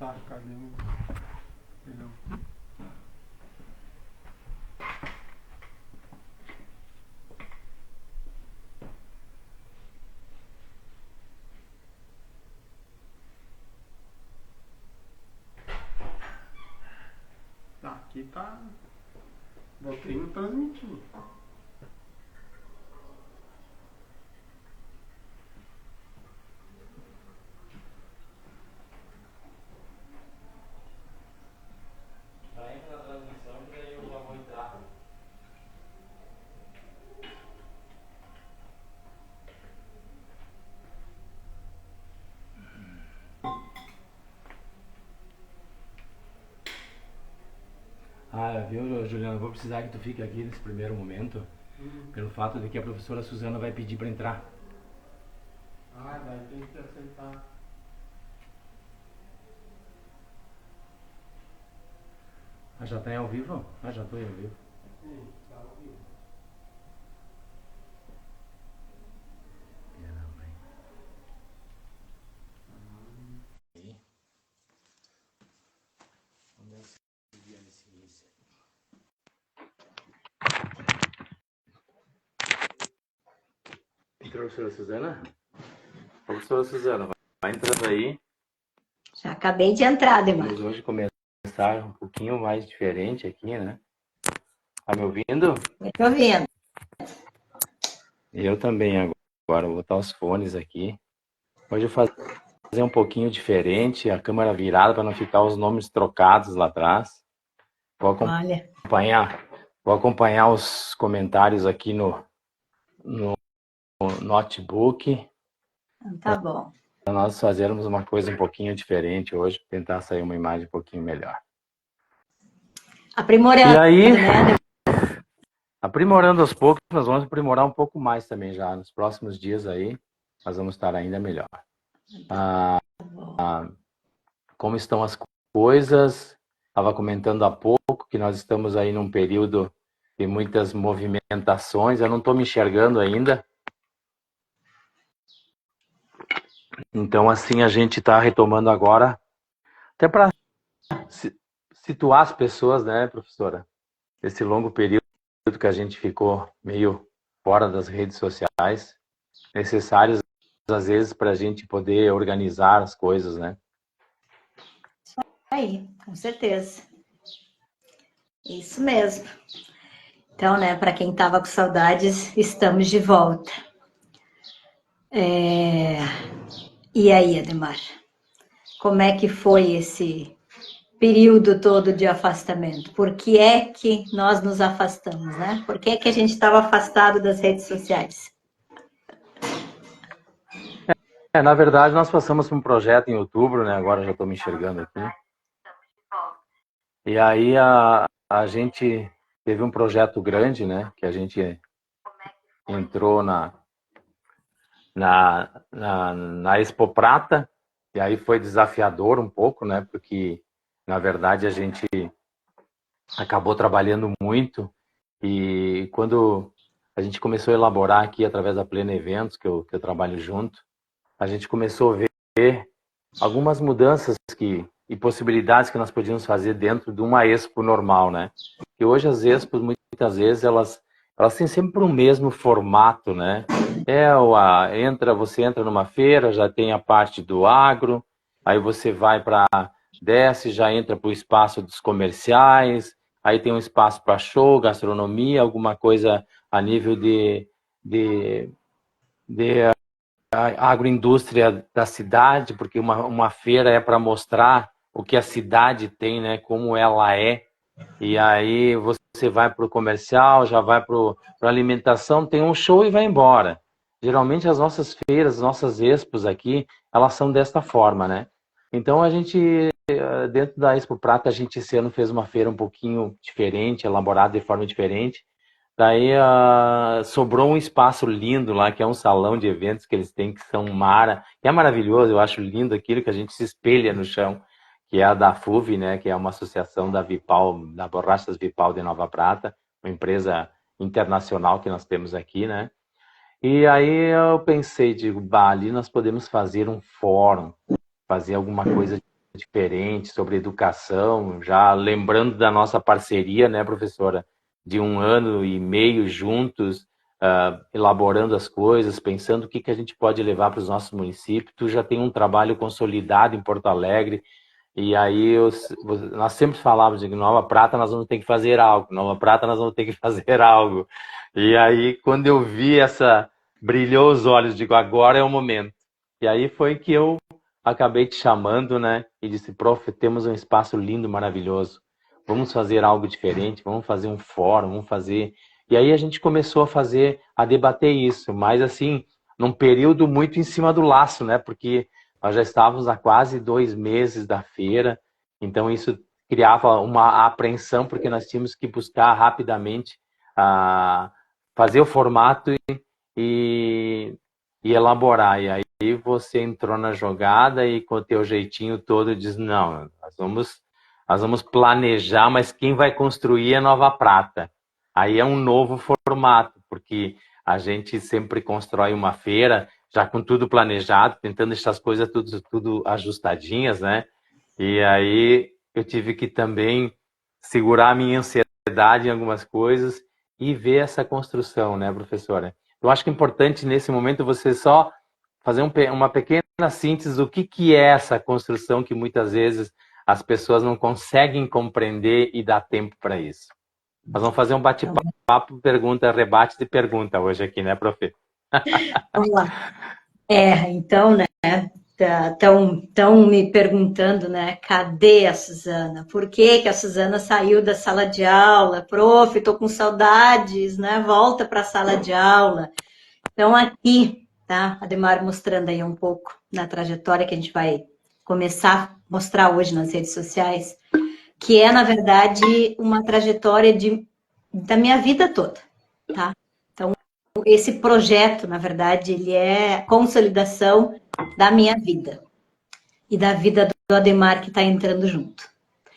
Tá, cadê o... Perdão. Tá, aqui tá... Botei no transmitir. Viu, Juliana, vou precisar que tu fique aqui nesse primeiro momento, pelo fato de que a professora Suzana vai pedir para entrar. Ah, daí tem que aceitar. Ah, já tá ao vivo? Ah, já tô ao vivo. Sim, tá ao vivo. Professora Suzana? Professora Suzana, vai entrando aí. Já acabei de entrar, Demar. Vamos hoje começar um pouquinho mais diferente aqui, né? Tá me ouvindo? Eu tô ouvindo. Eu também agora. Vou botar os fones aqui. Hoje eu vou fazer um pouquinho diferente, a câmera virada para não ficar os nomes trocados lá atrás. Olha, Vou acompanhar os comentários aqui no notebook. tá bom. Para nós fazermos uma coisa um pouquinho diferente hoje, tentar sair uma imagem um pouquinho melhor. Aprimorando, E aí, né? aprimorando aos poucos, nós vamos aprimorar um pouco mais também já. Nos próximos dias aí, nós vamos estar ainda melhor. Como estão as coisas? Estava comentando há pouco que nós estamos aí num período de muitas movimentações. Eu não estou me enxergando ainda. Então, assim, a gente está retomando agora, até para situar as pessoas, né, professora? Esse longo período que a gente ficou meio fora das redes sociais, necessários, às vezes, para a gente poder organizar as coisas, né? Aí, com certeza. Isso mesmo. Então, né, para quem estava com saudades, estamos de volta. E aí, Ademar? Como é que foi esse período todo de afastamento? Por que é que nós nos afastamos, né? Por que é que a gente estava afastado das redes sociais? Na verdade, nós passamos por um projeto em outubro, né? Agora já estou me enxergando aqui. E aí a gente teve um projeto grande, né? Que a gente entrou na Expo Prata, e aí foi desafiador um pouco, né? Porque, na verdade, a gente acabou trabalhando muito, e quando a gente começou a elaborar aqui, através da Plena Eventos, que eu trabalho junto, a gente começou a ver algumas mudanças e possibilidades que nós podíamos fazer dentro de uma expo normal, né? E hoje as expos, muitas vezes, elas têm sempre o mesmo formato, né? Você entra numa feira, já tem a parte do agro, aí você vai desce, já entra para o espaço dos comerciais, aí tem um espaço para show, gastronomia, alguma coisa a nível de a agroindústria da cidade, porque uma feira é para mostrar o que a cidade tem, né, como ela é. E aí você vai para o comercial, já vai para a alimentação, tem um show e vai embora. Geralmente as nossas feiras, as nossas expos aqui, elas são desta forma, né? Então a gente, dentro da Expo Prata, a gente esse ano fez uma feira um pouquinho diferente, elaborada de forma diferente. Daí sobrou um espaço lindo lá, que é um salão de eventos que eles têm, que é maravilhoso, eu acho lindo aquilo que a gente se espelha no chão, que é a da FUV, né, que é uma associação da Vipal, da Borrachas Vipal de Nova Prata, uma empresa internacional que nós temos aqui, né? E aí eu pensei, digo, ali nós podemos fazer um fórum, fazer alguma coisa diferente, sobre educação, já lembrando da nossa parceria, né, professora, de 1 ano e meio juntos, elaborando as coisas, pensando o que a gente pode levar para os nossos municípios. Tu já tem um trabalho consolidado em Porto Alegre, e aí nós sempre falávamos de Nova Prata nós vamos ter que fazer algo, Nova Prata nós vamos ter que fazer algo. E aí, quando eu vi brilhou os olhos, digo, agora é o momento. E aí foi que eu acabei te chamando, né? E disse, prof, temos um espaço lindo, maravilhoso. Vamos fazer algo diferente, vamos fazer um fórum, vamos fazer... E aí a gente começou a debater isso, mas assim, num período muito em cima do laço, né? Porque nós já estávamos há quase 2 meses da feira, então isso criava uma apreensão, porque nós tínhamos que buscar rapidamente fazer o formato e elaborar. E aí você entrou na jogada e com o teu jeitinho todo diz, não, nós vamos planejar, mas quem vai construir é Nova Prata. Aí é um novo formato, porque a gente sempre constrói uma feira já com tudo planejado, tentando deixar as coisas tudo ajustadinhas, né? E aí eu tive que também segurar a minha ansiedade em algumas coisas e ver essa construção, né, professora? Eu acho que é importante nesse momento você só fazer uma pequena síntese do que é essa construção que muitas vezes as pessoas não conseguem compreender e dar tempo para isso. Nós vamos fazer um bate-papo, pergunta, rebate de pergunta hoje aqui, né, prof? Vamos lá. Então, né, estão me perguntando, né, cadê a Suzana? Por que a Suzana saiu da sala de aula? Prof, estou com saudades, né? Volta para a sala de aula. Então, aqui, tá? Ademar mostrando aí um pouco na trajetória que a gente vai começar a mostrar hoje nas redes sociais, que é, na verdade, uma trajetória da minha vida toda, tá? Então, esse projeto, na verdade, ele é consolidação da minha vida e da vida do Ademar que está entrando junto.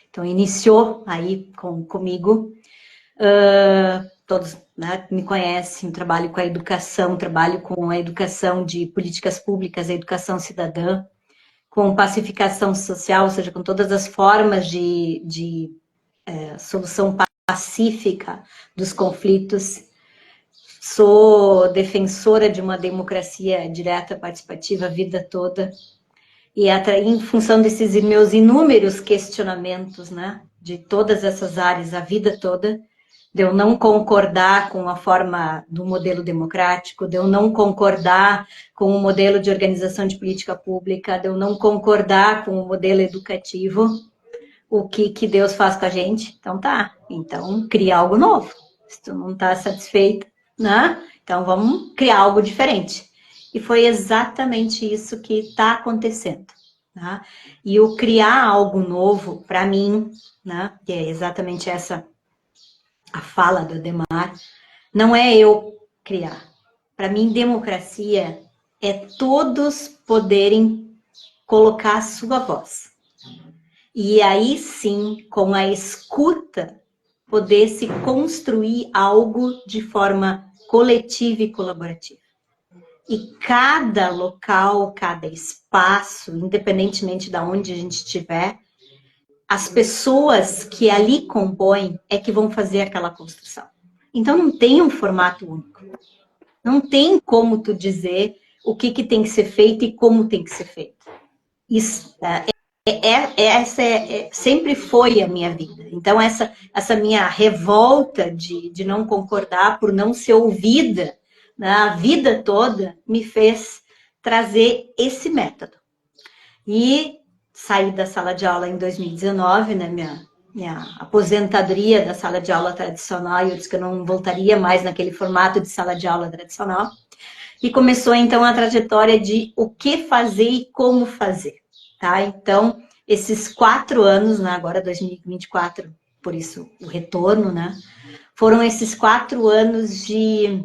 Então, iniciou aí comigo, todos, né, me conhecem, trabalho com a educação, trabalho com a educação de políticas públicas, a educação cidadã, com pacificação social, ou seja, com todas as formas de solução pacífica dos conflitos. Sou defensora de uma democracia direta, participativa a vida toda. E em função desses meus inúmeros questionamentos, né, de todas essas áreas a vida toda, de eu não concordar com a forma do modelo democrático, de eu não concordar com o modelo de organização de política pública, de eu não concordar com o modelo educativo, o que Deus faz com a gente? Então cria algo novo. Se tu não está satisfeita, né? Então vamos criar algo diferente. E foi exatamente isso que está acontecendo. Tá? E o criar algo novo, para mim, né, que é exatamente essa a fala do Ademar, não é eu criar. Para mim, democracia é todos poderem colocar a sua voz. E aí sim, com a escuta, poder se construir algo de forma coletiva e colaborativa. E cada local, cada espaço, independentemente de onde a gente estiver, as pessoas que ali compõem é que vão fazer aquela construção. Então não tem um formato único. Não tem como tu dizer o que tem que ser feito e como tem que ser feito. Isso sempre foi a minha vida. Então essa minha revolta de não concordar por não ser ouvida, né, a vida toda me fez trazer esse método. E saí da sala de aula em 2019, né, minha aposentadoria da sala de aula tradicional, e eu disse que eu não voltaria mais naquele formato de sala de aula tradicional. E começou, então, a trajetória de o que fazer e como fazer, tá? Então, esses 4 anos, né, agora 2024, por isso o retorno, né, foram esses 4 anos de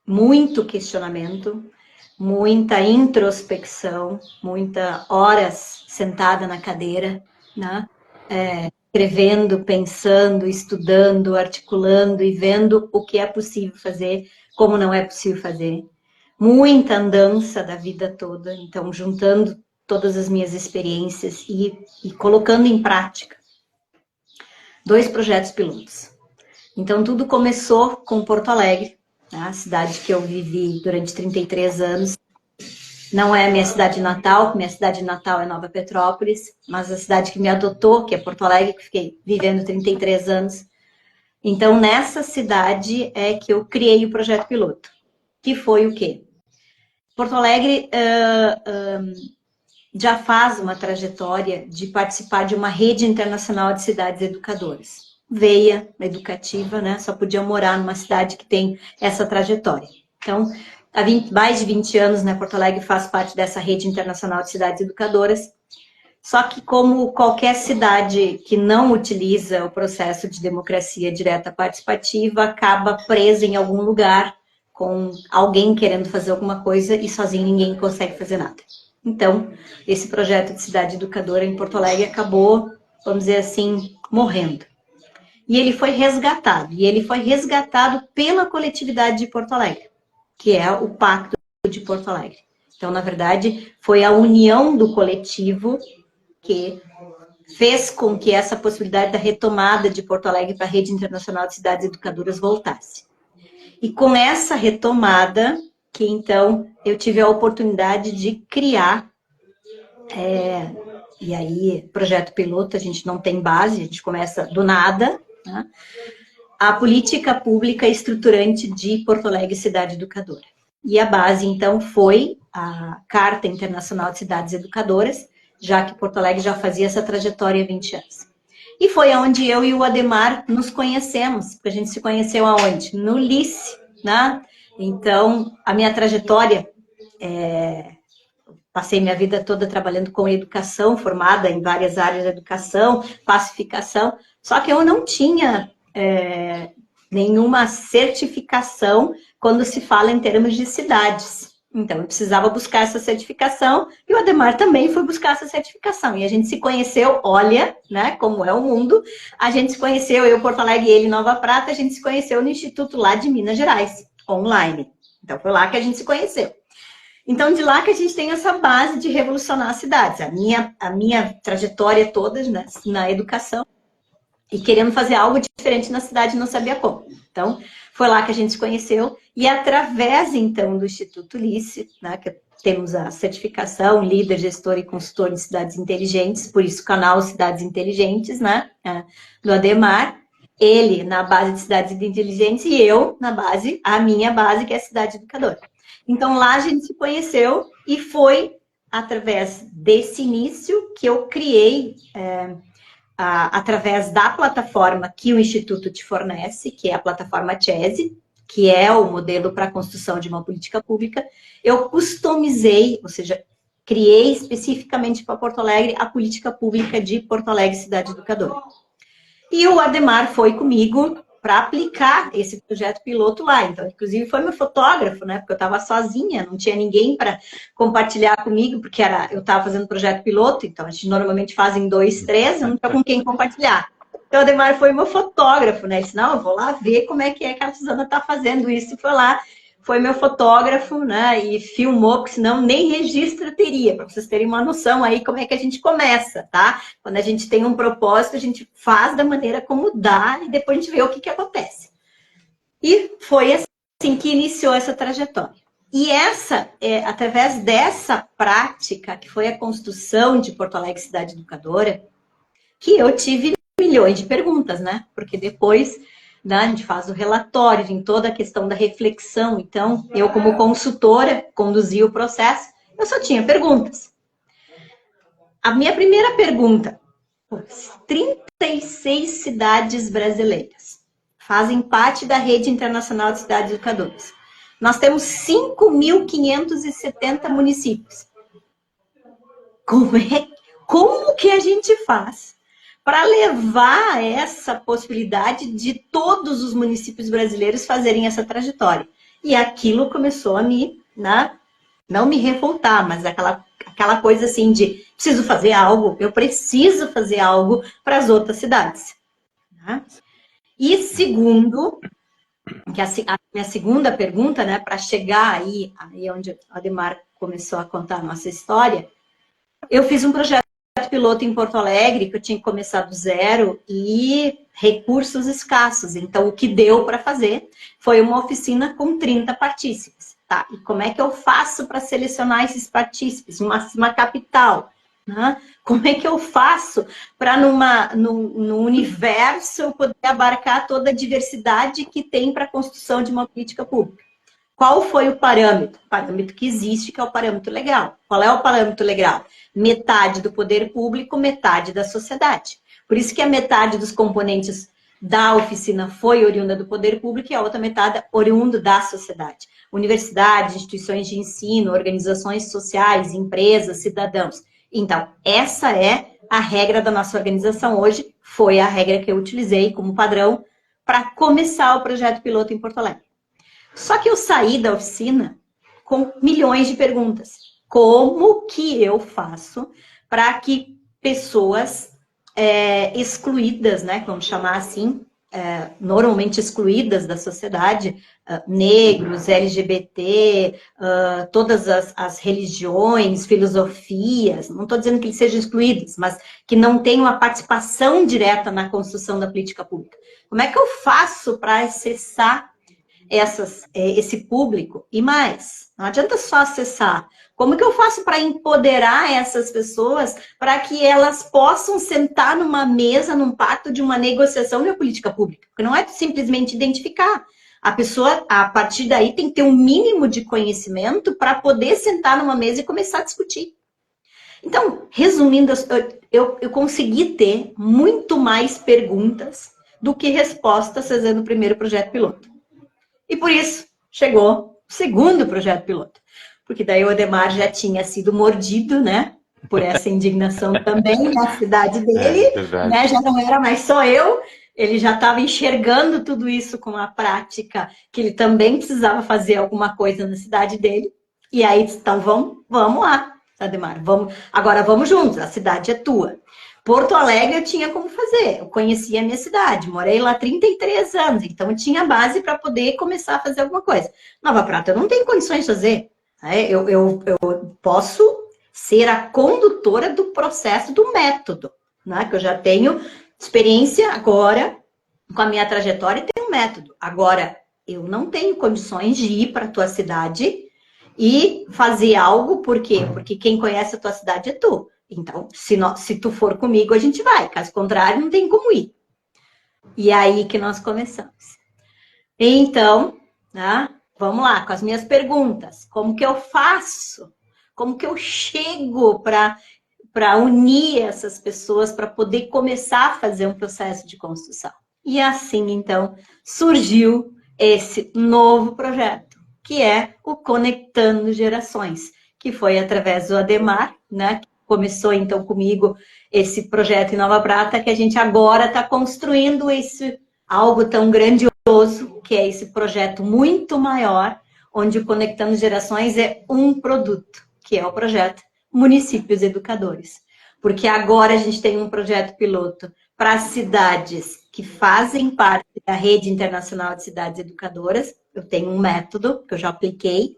muito questionamento, muita introspecção, muitas horas sentada na cadeira, né? Escrevendo, pensando, estudando, articulando e vendo o que é possível fazer, como não é possível fazer. Muita andança da vida toda, então juntando todas as minhas experiências e colocando em prática 2 projetos pilotos. Então, tudo começou com Porto Alegre, né, a cidade que eu vivi durante 33 anos. Não é a minha cidade natal, minha cidade natal é Nova Petrópolis, mas a cidade que me adotou, que é Porto Alegre, que fiquei vivendo 33 anos. Então, nessa cidade é que eu criei o projeto piloto, que foi o quê? Porto Alegre já faz uma trajetória de participar de uma rede internacional de cidades educadoras. Veia educativa, né? Só podia morar numa cidade que tem essa trajetória. Então, há mais de 20 anos, né, Porto Alegre faz parte dessa rede internacional de cidades educadoras. Só que, como qualquer cidade que não utiliza o processo de democracia direta participativa, acaba presa em algum lugar com alguém querendo fazer alguma coisa e sozinho ninguém consegue fazer nada. Então, esse projeto de cidade educadora em Porto Alegre acabou, vamos dizer assim, morrendo. E ele foi resgatado. E ele foi resgatado pela coletividade de Porto Alegre, que é o Pacto de Porto Alegre. Então, na verdade, foi a união do coletivo que fez com que essa possibilidade da retomada de Porto Alegre para a Rede Internacional de Cidades Educadoras voltasse. E com essa retomada, que então eu tive a oportunidade de criar, e aí, projeto piloto, a gente não tem base, a gente começa do nada, né? A política pública estruturante de Porto Alegre Cidade Educadora. E a base, então, foi a Carta Internacional de Cidades Educadoras, já que Porto Alegre já fazia essa trajetória há 20 anos. E foi onde eu e o Ademar nos conhecemos, porque a gente se conheceu aonde? No LICE, né? Então, a minha trajetória, passei minha vida toda trabalhando com educação, formada em várias áreas de educação, pacificação, só que eu não tinha nenhuma certificação quando se fala em termos de cidades. Então, eu precisava buscar essa certificação e o Ademar também foi buscar essa certificação. E a gente se conheceu, olha, né, como é o mundo, a gente se conheceu, eu, Porto Alegre e ele, Nova Prata, a gente se conheceu no Instituto lá de Minas Gerais, online. Então, foi lá que a gente se conheceu. Então, de lá que a gente tem essa base de revolucionar as cidades. A minha trajetória toda, né, na educação, e querendo fazer algo diferente na cidade, não sabia como. Então, foi lá que a gente se conheceu, e através, então, do Instituto LICE, né, que temos a certificação líder, gestor e consultor de cidades inteligentes, por isso o canal Cidades Inteligentes, né, do Ademar, ele na base de cidades inteligentes e eu na base, a minha base, que é a cidade educadora. Então, lá a gente se conheceu e foi através desse início que eu criei através da plataforma que o Instituto te fornece, que é a plataforma Chese, que é o modelo para a construção de uma política pública, eu customizei, ou seja, criei especificamente para Porto Alegre a política pública de Porto Alegre Cidade Educadora. E o Ademar foi comigo para aplicar esse projeto piloto lá. Então, inclusive, foi meu fotógrafo, né? Porque eu estava sozinha, não tinha ninguém para compartilhar comigo, porque eu estava fazendo projeto piloto, então a gente normalmente faz em 2, 3, eu não tinha com quem compartilhar. Então, o Ademar foi meu fotógrafo, né? Ele disse, não, eu vou lá ver como é que a Suzana está fazendo isso. E foi lá, foi meu fotógrafo, né? E filmou, porque senão nem registro teria, para vocês terem uma noção aí como é que a gente começa, tá? Quando a gente tem um propósito, a gente faz da maneira como dá e depois a gente vê o que acontece. E foi assim que iniciou essa trajetória. E através dessa prática, que foi a construção de Porto Alegre Cidade Educadora, que eu tive milhões de perguntas, né? Porque depois, né, a gente faz o relatório, tem toda a questão da reflexão. Então, eu como consultora, conduzi o processo, eu só tinha perguntas. A minha primeira pergunta, 36 cidades brasileiras fazem parte da Rede Internacional de Cidades Educadoras. Nós temos 5.570 municípios. Como que a gente faz para levar essa possibilidade de todos os municípios brasileiros fazerem essa trajetória? E aquilo começou a não me revoltar, mas aquela coisa assim de preciso fazer algo, eu preciso fazer algo para as outras cidades. Né? E segundo, que a minha segunda pergunta, né, para chegar aí onde o Ademar começou a contar a nossa história, eu fiz um projeto piloto em Porto Alegre, que eu tinha que começar do zero, e recursos escassos. Então, o que deu para fazer foi uma oficina com 30 partícipes. Tá? E como é que eu faço para selecionar esses partícipes? Uma capital. Né? Como é que eu faço para, no universo, eu poder abarcar toda a diversidade que tem para a construção de uma política pública? Qual foi o parâmetro? O parâmetro que existe, que é o parâmetro legal. Qual é o parâmetro legal? Metade do poder público, metade da sociedade. Por isso que a metade dos componentes da oficina foi oriunda do poder público e a outra metade oriunda da sociedade. Universidades, instituições de ensino, organizações sociais, empresas, cidadãos. Então, essa é a regra da nossa organização hoje, foi a regra que eu utilizei como padrão para começar o projeto piloto em Porto Alegre. Só que eu saí da oficina com milhões de perguntas. Como que eu faço para que pessoas excluídas, né, vamos chamar assim, normalmente excluídas da sociedade, negros, LGBT, todas as religiões, filosofias, não estou dizendo que eles sejam excluídos, mas que não tenham a participação direta na construção da política pública. Como é que eu faço para acessar esse público? E mais, não adianta só acessar. Como que eu faço para empoderar essas pessoas para que elas possam sentar numa mesa, num pacto de uma negociação de uma política pública? Porque não é simplesmente identificar. A pessoa, a partir daí, tem que ter um mínimo de conhecimento para poder sentar numa mesa e começar a discutir. Então, resumindo, eu consegui ter muito mais perguntas do que respostas fazendo o primeiro projeto piloto. E por isso, chegou o segundo projeto piloto. Porque daí o Ademar já tinha sido mordido, né? Por essa indignação também na cidade dele, né? Já não era mais só eu. Ele já estava enxergando tudo isso com a prática, que ele também precisava fazer alguma coisa na cidade dele. E aí, então, vamos lá, Ademar. Agora vamos juntos, a cidade é tua. Porto Alegre eu tinha como fazer, eu conhecia a minha cidade, morei lá 33 anos, então eu tinha base para poder começar a fazer alguma coisa. Nova Prata eu não tenho condições de fazer, né? Eu posso ser a condutora do processo, do método, né? Que eu já tenho experiência agora, com a minha trajetória, e tenho um método. Agora, eu não tenho condições de ir para a tua cidade e fazer algo, por quê? Porque quem conhece a tua cidade é tu. Então, se tu for comigo, a gente vai. Caso contrário, não tem como ir. E é aí que nós começamos. Então, né, vamos lá, com as minhas perguntas. Como que eu faço? Como que eu chego para unir essas pessoas, para poder começar a fazer um processo de construção? E assim, então, surgiu esse novo projeto, que é o Conectando Gerações, que foi através do Ademar, né? Começou, então, comigo esse projeto em Nova Prata, que a gente agora está construindo algo tão grandioso, que é esse projeto muito maior, onde o Conectando Gerações é um produto, que é o projeto Municípios Educadores. Porque agora a gente tem um projeto piloto para cidades que fazem parte da Rede Internacional de Cidades Educadoras. Eu tenho um método que eu já apliquei.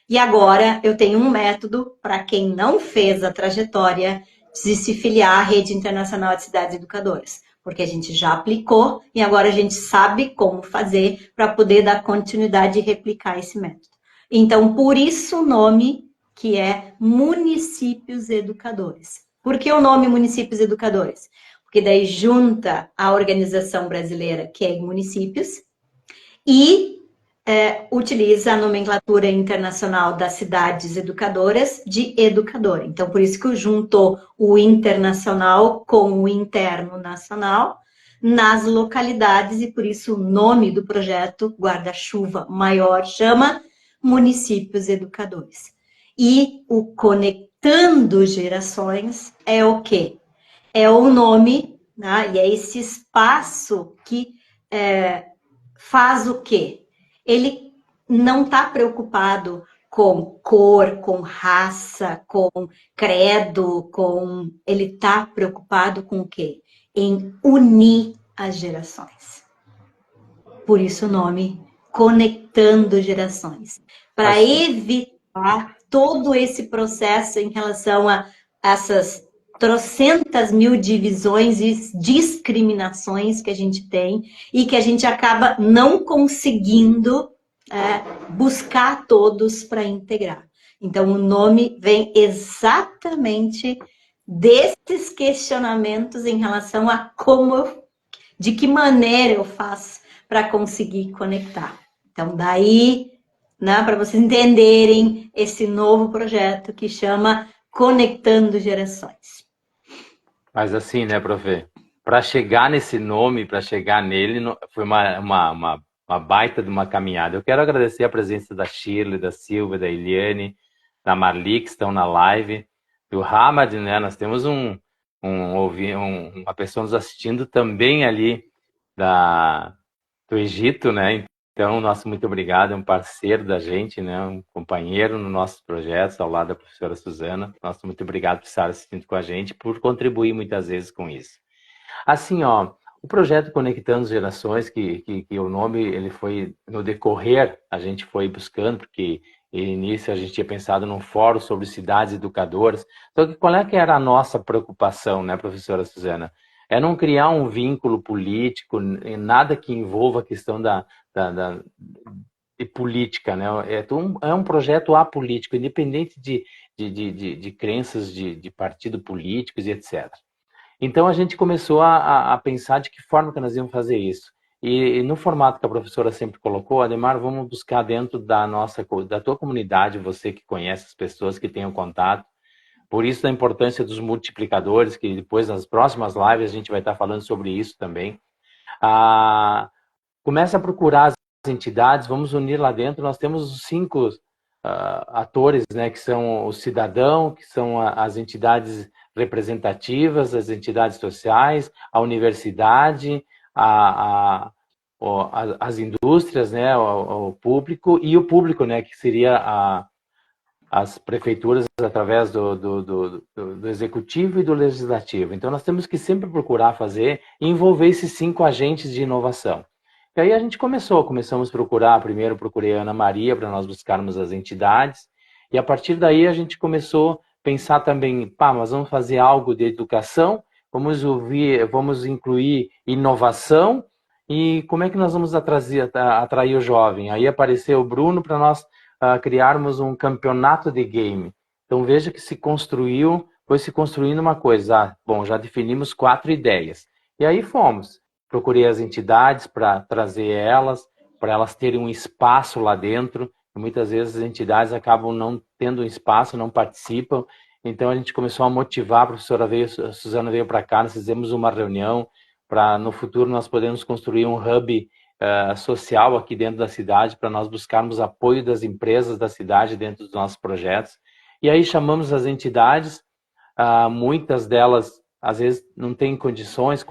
E agora eu tenho um método para quem não fez a trajetória de se filiar à Rede Internacional de Cidades Educadoras. Porque a gente já aplicou e agora a gente sabe como fazer para poder dar continuidade e replicar esse método. Então, por isso o nome que é Municípios Educadores. Por que o nome Municípios Educadores? Porque daí junta a organização brasileira, que é municípios, e utiliza a nomenclatura internacional das cidades educadoras de educador. Então, por isso que juntou o internacional com o interno nacional nas localidades, e por isso o nome do projeto guarda-chuva maior chama Municípios Educadores. E o Conectando Gerações é o quê? É o nome, né? E é esse espaço que faz o quê? Ele não está preocupado com cor, com raça, com credo, ele está preocupado com o quê? Em unir as gerações. Por isso o nome Conectando Gerações. Para evitar todo esse processo em relação a essas trocentas mil divisões e discriminações que a gente tem e que a gente acaba não conseguindo buscar todos para integrar. Então, o nome vem exatamente desses questionamentos em relação a de que maneira eu faço para conseguir conectar. Então, daí, né, para vocês entenderem esse novo projeto que chama Conectando Gerações. Mas assim, né, prof? Para chegar nesse nome, para chegar nele, foi uma baita de uma caminhada. Eu quero agradecer a presença da Shirley, da Silvia, da Eliane, da Marli, que estão na live, do Hamad, né? Nós temos uma pessoa nos assistindo também ali do Egito, né? Então, nosso muito obrigado, é um parceiro da gente, né? Um companheiro nos nossos projetos, ao lado da professora Suzana. Nosso muito obrigado por estar assistindo com a gente, por contribuir muitas vezes com isso. Assim, ó, o projeto Conectando Gerações, que o nome ele foi no decorrer, a gente foi buscando, porque no início a gente tinha pensado num fórum sobre cidades educadoras. Então, qual é que era a nossa preocupação, né, professora Suzana? É não criar um vínculo político, nada que envolva a questão de política, né? É um projeto apolítico, independente de crenças de partido políticos e etc. Então a gente começou a pensar de que forma que nós íamos fazer isso. E no formato que a professora sempre colocou, Ademar, vamos buscar dentro da tua comunidade, você que conhece as pessoas que tenham contato. Por isso a importância dos multiplicadores, que depois nas próximas lives a gente vai estar falando sobre isso também. Começa a procurar as entidades, vamos unir lá dentro. Nós temos os 5 atores, né, que são o cidadão, que são as entidades representativas, as entidades sociais, a universidade, as indústrias, né, o público, e o público, né, que seria as prefeituras através do executivo e do legislativo. Então, nós temos que sempre procurar fazer e envolver esses 5 agentes de inovação. E aí a gente começamos a procurar, primeiro procurei a Ana Maria para nós buscarmos as entidades, e a partir daí a gente começou a pensar também, mas vamos fazer algo de educação, vamos incluir inovação, e como é que nós vamos atrair o jovem? Aí apareceu o Bruno para nós criarmos um campeonato de game. Então veja que foi se construindo uma coisa. Bom, já definimos 4 ideias. E aí procurei as entidades para trazer para elas terem um espaço lá dentro. E muitas vezes as entidades acabam não tendo um espaço, não participam. Então a gente começou a motivar, a Suzana veio para cá, nós fizemos uma reunião para no futuro nós podermos construir um hub social aqui dentro da cidade, para nós buscarmos apoio das empresas da cidade dentro dos nossos projetos. E aí chamamos as entidades, muitas delas às vezes não têm condições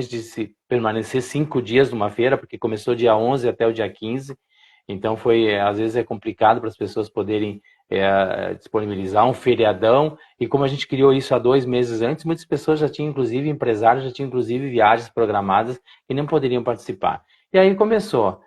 de se permanecer 5 dias numa feira, porque começou dia 11 até o dia 15, então às vezes é complicado para as pessoas poderem disponibilizar um feriadão, e como a gente criou isso há 2 meses antes, muitas pessoas já tinham, inclusive empresários, já tinham inclusive viagens programadas e não poderiam participar. E aí começou,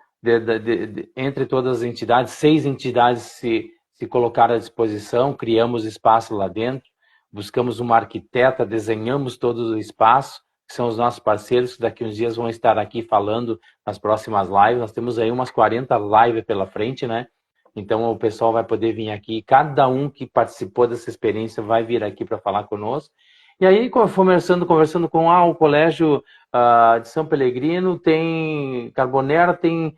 entre todas as entidades, 6 entidades se colocaram à disposição, criamos espaço lá dentro, buscamos uma arquiteta, desenhamos todo o espaço, que são os nossos parceiros, que daqui uns dias vão estar aqui falando nas próximas lives. Nós temos aí umas 40 lives pela frente, né? Então o pessoal vai poder vir aqui, cada um que participou dessa experiência vai vir aqui para falar conosco. E aí, conversando com o Colégio de São Pellegrino, Carbonera tem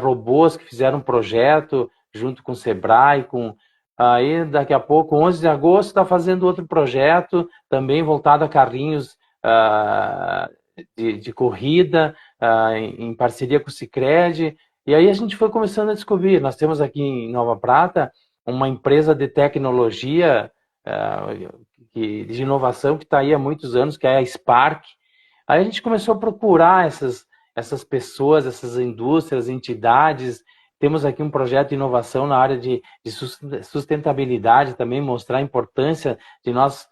robôs que fizeram um projeto junto com o Sebrae, aí daqui a pouco, 11 de agosto, está fazendo outro projeto, também voltado a carrinhos de corrida, em parceria com o Sicredi. E aí a gente foi começando a descobrir, nós temos aqui em Nova Prata uma empresa de tecnologia de inovação que está aí há muitos anos, que é a Spark. Aí a gente começou a procurar essas pessoas, essas indústrias, entidades. Temos aqui um projeto de inovação na área de sustentabilidade também, mostrar a importância de nós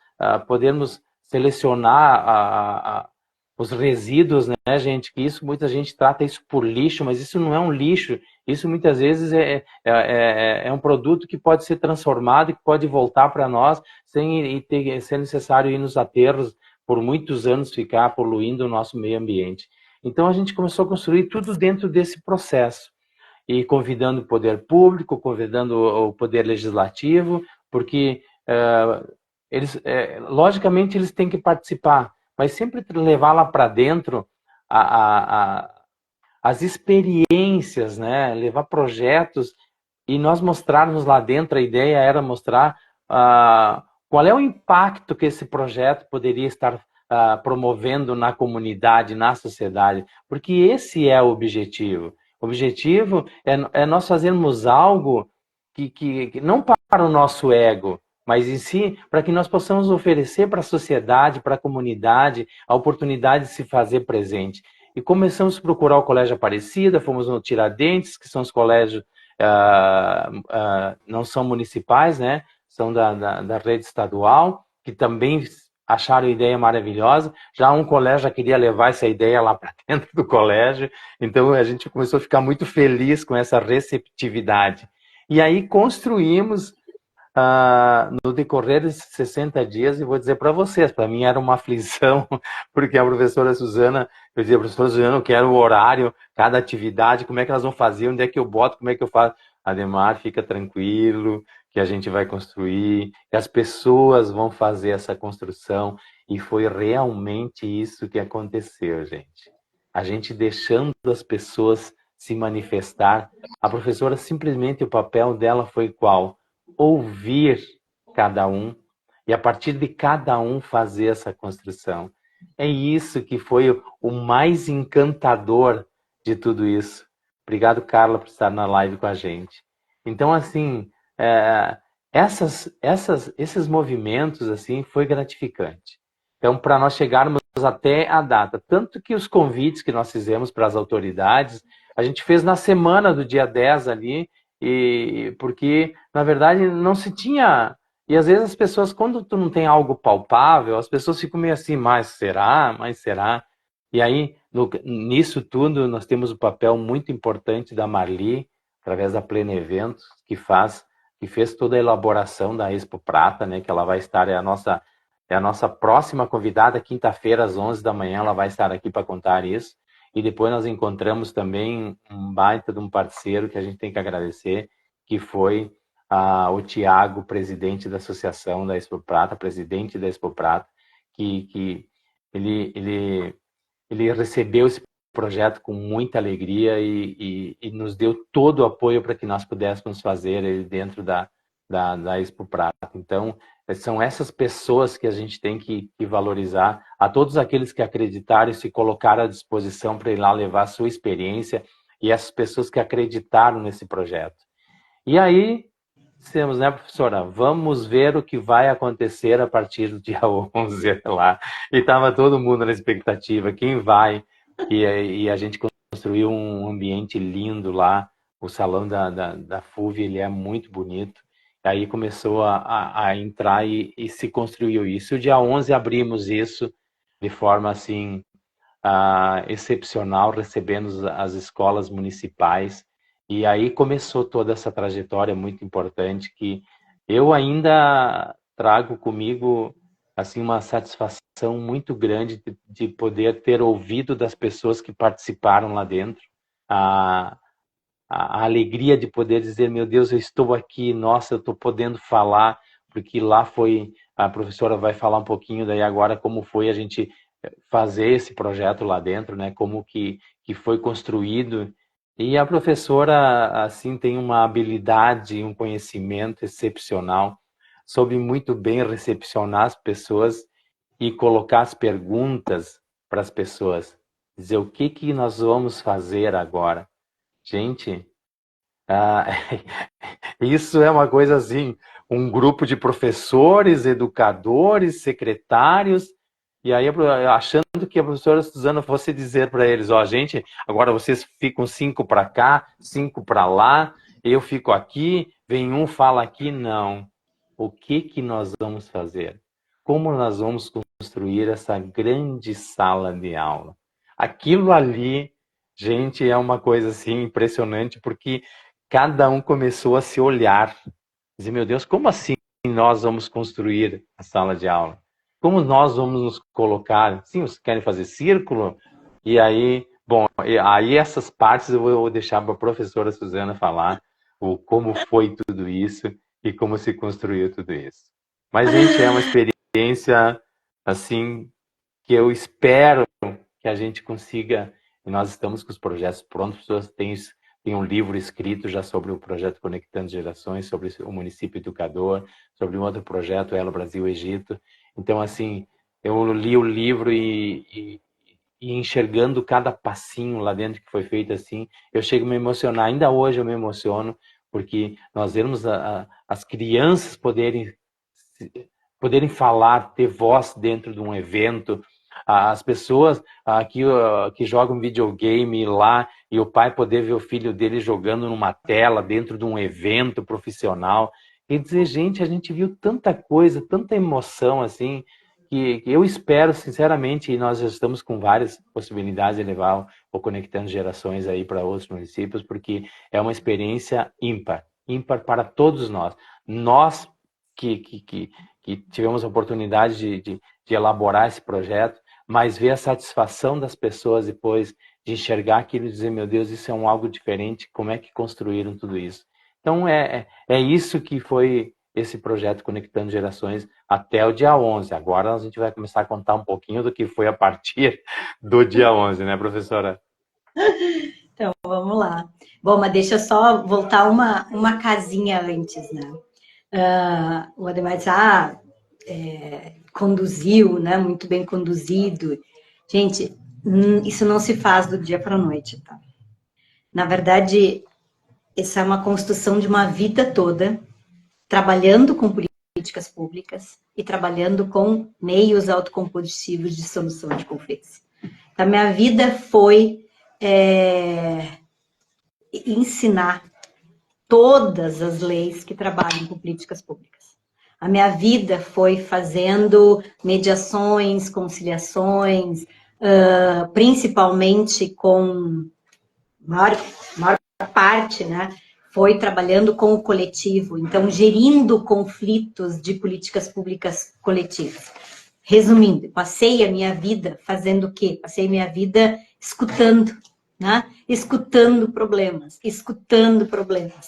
podermos selecionar os resíduos, né, gente? Que isso, muita gente trata isso por lixo, mas isso não é um lixo, Isso muitas vezes é um produto que pode ser transformado e que pode voltar para nós sem ser necessário ir nos aterros por muitos anos ficar poluindo o nosso meio ambiente. Então a gente começou a construir tudo dentro desse processo e convidando o poder público, convidando o poder legislativo, porque logicamente eles têm que participar, mas sempre levar lá para dentro as experiências, né? Levar projetos e nós mostrarmos lá dentro. A ideia era mostrar qual é o impacto que esse projeto poderia estar promovendo na comunidade, na sociedade, porque esse é o objetivo. O objetivo é nós fazermos algo que não para o nosso ego, mas em si, para que nós possamos oferecer para a sociedade, para a comunidade, a oportunidade de se fazer presente. E começamos a procurar o Colégio Aparecida, fomos no Tiradentes, que são os colégios, não são municipais, né? São da rede estadual, que também acharam a ideia maravilhosa. Já um colégio já queria levar essa ideia lá para dentro do colégio, então a gente começou a ficar muito feliz com essa receptividade. E aí construímos no decorrer desses 60 dias, e vou dizer para vocês, para mim era uma aflição, porque a professora Suzana, eu dizia, professora Suzana, eu quero o horário, cada atividade, como é que elas vão fazer, onde é que eu boto, como é que eu faço. Ademar, fica tranquilo, que a gente vai construir, que as pessoas vão fazer essa construção, e foi realmente isso que aconteceu, gente. A gente deixando as pessoas se manifestar, a professora simplesmente, o papel dela foi qual? Ouvir cada um e a partir de cada um fazer essa construção. É isso que foi o mais encantador de tudo isso. Obrigado, Carla, por estar na live com a gente. Então, assim, esses movimentos, assim, foi gratificante. Então, para nós chegarmos até a data, tanto que os convites que nós fizemos para as autoridades, a gente fez na semana do dia 10 ali, porque, na verdade, não se tinha... E às vezes as pessoas, quando tu não tem algo palpável, as pessoas ficam meio assim, mas será? Mas será? E aí, nisso tudo, nós temos o papel muito importante da Marli, através da Pleno Eventos, que fez toda a elaboração da Expo Prata, né? Que ela vai estar, é a nossa próxima convidada, quinta-feira, às 11 da manhã, ela vai estar aqui para contar isso. E depois nós encontramos também um baita de um parceiro que a gente tem que agradecer, que foi o Tiago, presidente da Associação da Expo Prata, presidente da Expo Prata, que ele recebeu esse projeto com muita alegria e nos deu todo o apoio para que nós pudéssemos fazer ele dentro da Expo Prata. Então, são essas pessoas que a gente tem que valorizar, a todos aqueles que acreditaram e se colocaram à disposição para ir lá levar a sua experiência, e essas pessoas que acreditaram nesse projeto. E aí, dissemos, né, professora, vamos ver o que vai acontecer a partir do dia 11 lá. E estava todo mundo na expectativa, quem vai? E a gente construiu um ambiente lindo lá, o salão da FUV, ele é muito bonito. Aí começou a entrar e se construiu isso. O dia 11 abrimos isso de forma assim excepcional, recebendo as escolas municipais. E aí começou toda essa trajetória muito importante que eu ainda trago comigo assim uma satisfação muito grande de poder ter ouvido das pessoas que participaram lá dentro. A alegria de poder dizer, meu Deus, eu estou aqui, nossa, eu estou podendo falar, porque lá foi, a professora vai falar um pouquinho daí agora como foi a gente fazer esse projeto lá dentro, né? Como que foi construído. E a professora, assim, tem uma habilidade, um conhecimento excepcional, soube muito bem recepcionar as pessoas e colocar as perguntas para as pessoas. Dizer o que nós vamos fazer agora. Gente, isso é uma coisa assim, um grupo de professores, educadores, secretários, e aí achando que a professora Suzana fosse dizer para eles, ó, gente, agora vocês ficam 5 para cá, 5 para lá, eu fico aqui, vem um, fala aqui, não. O que nós vamos fazer? Como nós vamos construir essa grande sala de aula? Aquilo ali Gente, é uma coisa assim impressionante, porque cada um começou a se olhar. Dizer, meu Deus, como assim nós vamos construir a sala de aula? Como nós vamos nos colocar? Sim, vocês querem fazer círculo? E aí, bom, aí essas partes eu vou deixar para a professora Suzana falar o como foi tudo isso e como se construiu tudo isso. Mas, gente, é uma experiência assim que eu espero que a gente consiga, e nós estamos com os projetos prontos, as pessoas têm um livro escrito já sobre o projeto Conectando Gerações, sobre o município educador, sobre um outro projeto, Elo Brasil Egito. Então, assim, eu li o livro e enxergando cada passinho lá dentro que foi feito assim, eu chego a me emocionar. Ainda hoje eu me emociono, porque nós vemos as crianças poderem falar, ter voz dentro de um evento, as pessoas que jogam videogame lá e o pai poder ver o filho dele jogando numa tela dentro de um evento profissional. Quer dizer, gente, a gente viu tanta coisa, tanta emoção assim, que eu espero, sinceramente, e nós já estamos com várias possibilidades de levar o Conectando Gerações aí para outros municípios, porque é uma experiência ímpar, ímpar para todos nós. Nós que tivemos a oportunidade de elaborar esse projeto, mas ver a satisfação das pessoas depois de enxergar aquilo e dizer, meu Deus, isso é algo diferente, como é que construíram tudo isso? Então, é isso que foi esse projeto Conectando Gerações até o dia 11. Agora a gente vai começar a contar um pouquinho do que foi a partir do dia 11, né, professora? Então, vamos lá. Bom, mas deixa eu só voltar uma casinha antes, né? O Ademar disse, conduziu, né? Muito bem conduzido. Gente, isso não se faz do dia para a noite, tá? Na verdade, essa é uma construção de uma vida toda, trabalhando com políticas públicas e trabalhando com meios autocompositivos de solução de conflitos. A minha vida foi ensinar todas as leis que trabalham com políticas públicas. A minha vida foi fazendo mediações, conciliações, principalmente com maior parte, né? Foi trabalhando com o coletivo, então gerindo conflitos de políticas públicas coletivas. Resumindo, passei a minha vida fazendo o quê? Passei a minha vida escutando, né? Escutando problemas,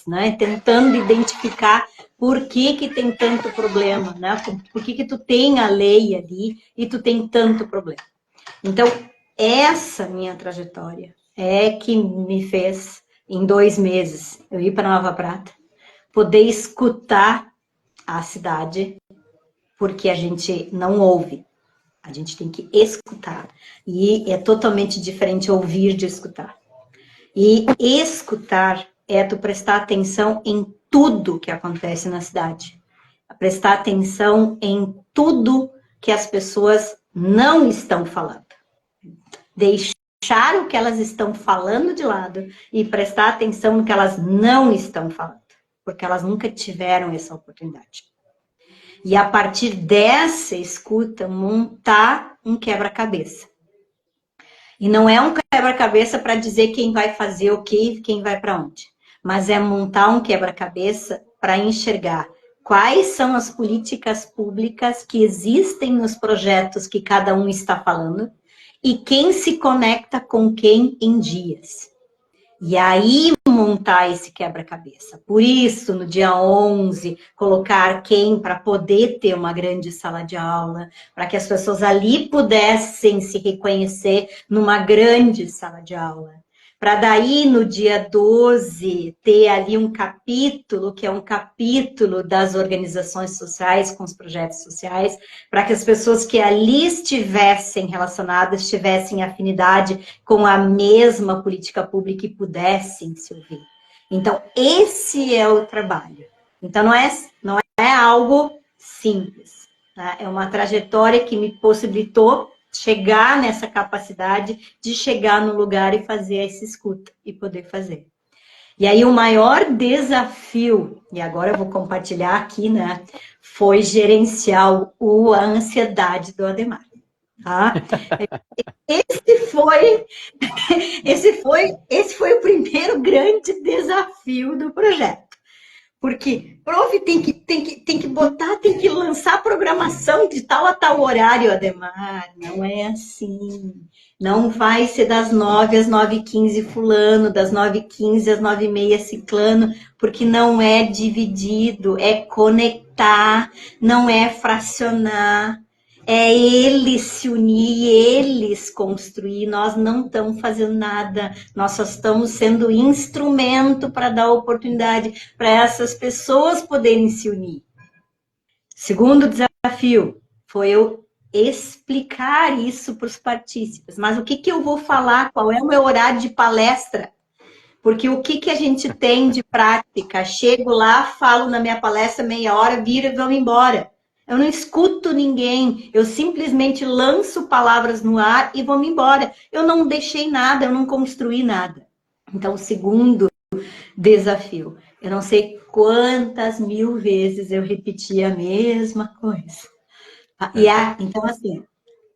né? Tentando identificar por que tem tanto problema, né? Por que tu tem a lei ali e tu tem tanto problema. Então, essa minha trajetória é que me fez, em 2 meses, eu ir para Nova Prata, poder escutar a cidade, porque a gente não ouve, a gente tem que escutar. E é totalmente diferente ouvir de escutar. E escutar é tu prestar atenção em tudo que acontece na cidade. Prestar atenção em tudo que as pessoas não estão falando. Deixar o que elas estão falando de lado e prestar atenção no que elas não estão falando. Porque elas nunca tiveram essa oportunidade. E a partir dessa escuta, montar um quebra-cabeça. E não é um quebra-cabeça para dizer quem vai fazer o que, quem vai para onde. Mas é montar um quebra-cabeça para enxergar quais são as políticas públicas que existem nos projetos que cada um está falando e quem se conecta com quem em dias. E aí montar esse quebra-cabeça. Por isso, no dia 11, colocar quem para poder ter uma grande sala de aula, para que as pessoas ali pudessem se reconhecer numa grande sala de aula. Para daí, no dia 12, ter ali um capítulo, que é um capítulo das organizações sociais com os projetos sociais, para que as pessoas que ali estivessem relacionadas, tivessem afinidade com a mesma política pública e pudessem se ouvir. Então, esse é o trabalho. Então, não é algo simples. Tá? É uma trajetória que me possibilitou chegar nessa capacidade de chegar no lugar e fazer essa escuta e poder fazer. E aí o maior desafio, e agora eu vou compartilhar aqui, né, foi gerenciar a ansiedade do Ademar. Tá? Esse foi, esse foi o primeiro grande desafio do projeto. Porque prof tem que botar, tem que lançar programação de tal a tal horário, Ademar. Não é assim. Não vai ser das 9 às 9h15 fulano, das 9h15 às 9h30 ciclano, porque não é dividido, é conectar, não é fracionar. É eles se unir, eles construir. Nós não estamos fazendo nada, nós só estamos sendo instrumento para dar oportunidade para essas pessoas poderem se unir. Segundo desafio foi eu explicar isso para os partícipes. Mas o que eu vou falar? Qual é o meu horário de palestra? Porque o que a gente tem de prática? Chego lá, falo na minha palestra meia hora, viro e vamos embora. Eu não escuto ninguém, eu simplesmente lanço palavras no ar e vou embora. Eu não deixei nada, eu não construí nada. Então, segundo desafio, eu não sei quantas mil vezes eu repeti a mesma coisa. Então, assim,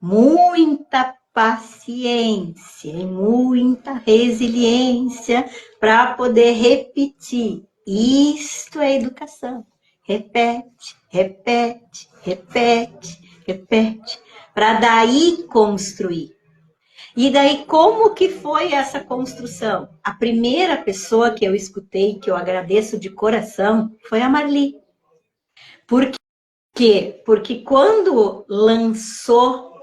muita paciência e muita resiliência para poder repetir. Isto é educação. Repete, repete, repete, repete, para daí construir. E daí, como que foi essa construção? A primeira pessoa que eu escutei, que eu agradeço de coração, foi a Marli. Por quê? Porque quando lançou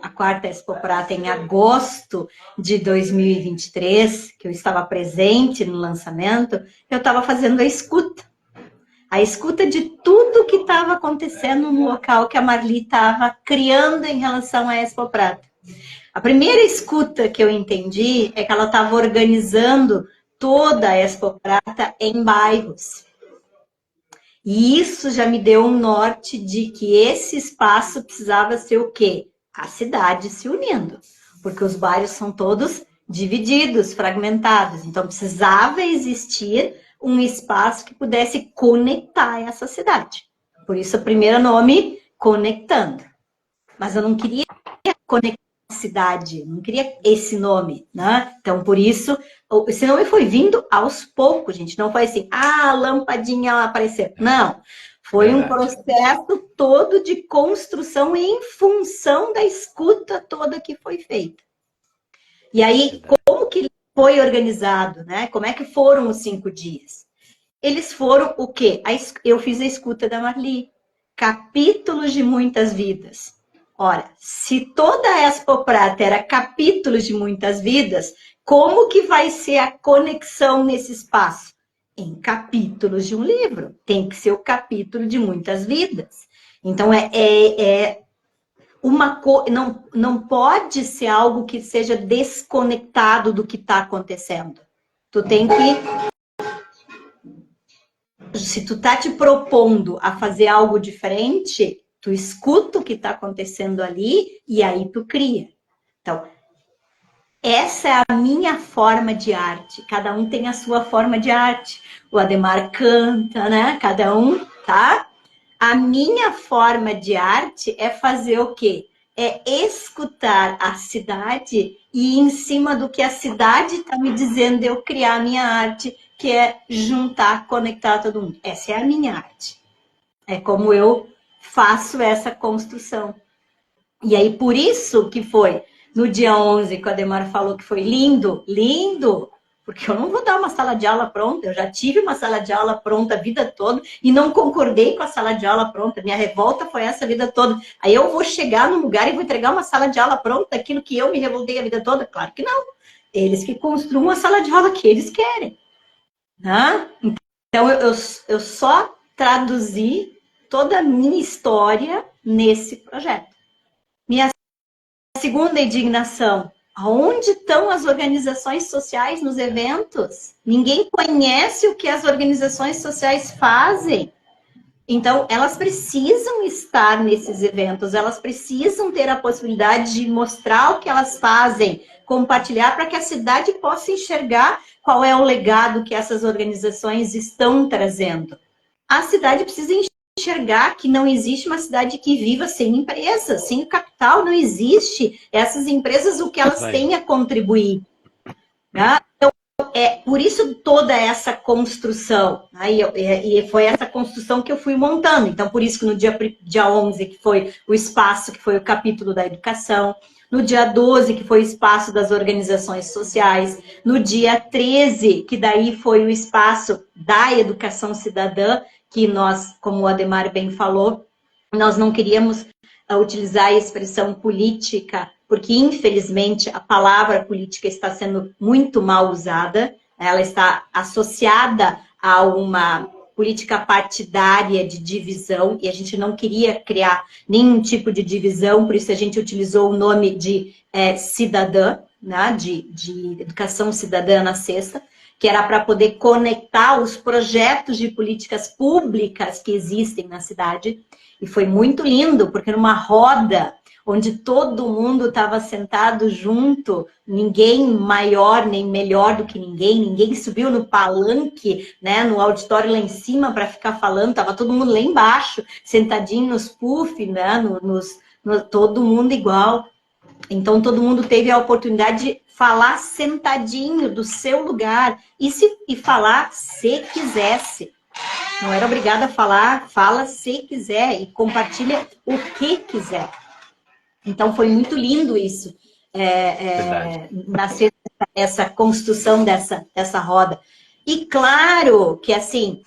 a quarta Expo Prata em agosto de 2023, que eu estava presente no lançamento, eu estava fazendo a escuta de tudo que estava acontecendo no local que a Marli estava criando em relação à Expo Prata. A primeira escuta que eu entendi é que ela estava organizando toda a Expo Prata em bairros. E isso já me deu um norte de que esse espaço precisava ser o quê? A cidade se unindo. Porque os bairros são todos divididos, fragmentados. Então, precisava existir um espaço que pudesse conectar essa cidade. Por isso, o primeiro nome, Conectando. Mas eu não queria conectar a cidade, não queria esse nome, né? Então, por isso, esse nome foi vindo aos poucos, gente. Não foi assim, a lampadinha apareceu. Não. Foi um processo todo de construção em função da escuta toda que foi feita. E aí, como que foi organizado, né? Como é que foram os 5 dias? Eles foram o quê? Eu fiz a escuta da Marli. Capítulos de muitas vidas. Ora, se toda a Expo Prata era capítulos de muitas vidas, como que vai ser a conexão nesse espaço? Em capítulos de um livro. Tem que ser o capítulo de muitas vidas. Então, não pode ser algo que seja desconectado do que está acontecendo. Tu tem que... Se tu tá te propondo a fazer algo diferente, tu escuta o que está acontecendo ali e aí tu cria. Então, essa é a minha forma de arte. Cada um tem a sua forma de arte. O Ademar canta, né? Cada um, tá? A minha forma de arte é fazer o quê? É escutar a cidade e em cima do que a cidade está me dizendo, eu criar a minha arte, que é juntar, conectar todo mundo. Essa é a minha arte. É como eu faço essa construção. E aí, por isso que foi no dia 11 que o Ademar falou que foi lindo, lindo, porque eu não vou dar uma sala de aula pronta, eu já tive uma sala de aula pronta a vida toda e não concordei com a sala de aula pronta, minha revolta foi essa a vida toda. Aí eu vou chegar num lugar e vou entregar uma sala de aula pronta, aquilo que eu me revoltei a vida toda? Claro que não. Eles que construam a sala de aula que eles querem. Né? Então, eu só traduzi toda a minha história nesse projeto. Minha segunda indignação, aonde estão as organizações sociais nos eventos? Ninguém conhece o que as organizações sociais fazem. Então, elas precisam estar nesses eventos, elas precisam ter a possibilidade de mostrar o que elas fazem, compartilhar para que a cidade possa enxergar qual é o legado que essas organizações estão trazendo. A cidade precisa enxergar que não existe uma cidade que viva sem empresas, sem capital, não existe. Essas empresas, o que elas têm a contribuir. Né? Então, por isso toda essa construção. Né? E foi essa construção que eu fui montando. Então, por isso que no dia 11, que foi o espaço, que foi o capítulo da educação, no dia 12, que foi o espaço das organizações sociais, no dia 13, que daí foi o espaço da educação cidadã, que nós, como o Adhemar bem falou, nós não queríamos utilizar a expressão política, porque infelizmente a palavra política está sendo muito mal usada, ela está associada a uma política partidária de divisão, e a gente não queria criar nenhum tipo de divisão, por isso a gente utilizou o nome de cidadã, né, de educação cidadã na sexta, que era para poder conectar os projetos de políticas públicas que existem na cidade. E foi muito lindo, porque numa roda onde todo mundo estava sentado junto, ninguém maior nem melhor do que ninguém subiu no palanque, né, no auditório lá em cima para ficar falando, estava todo mundo lá embaixo, sentadinho nos puff, né, todo mundo igual. Então, todo mundo teve a oportunidade de falar sentadinho do seu lugar e falar se quisesse. Não era obrigada a falar, fala se quiser e compartilha o que quiser. Então, foi muito lindo isso. Nascer essa construção dessa roda. E claro que, assim,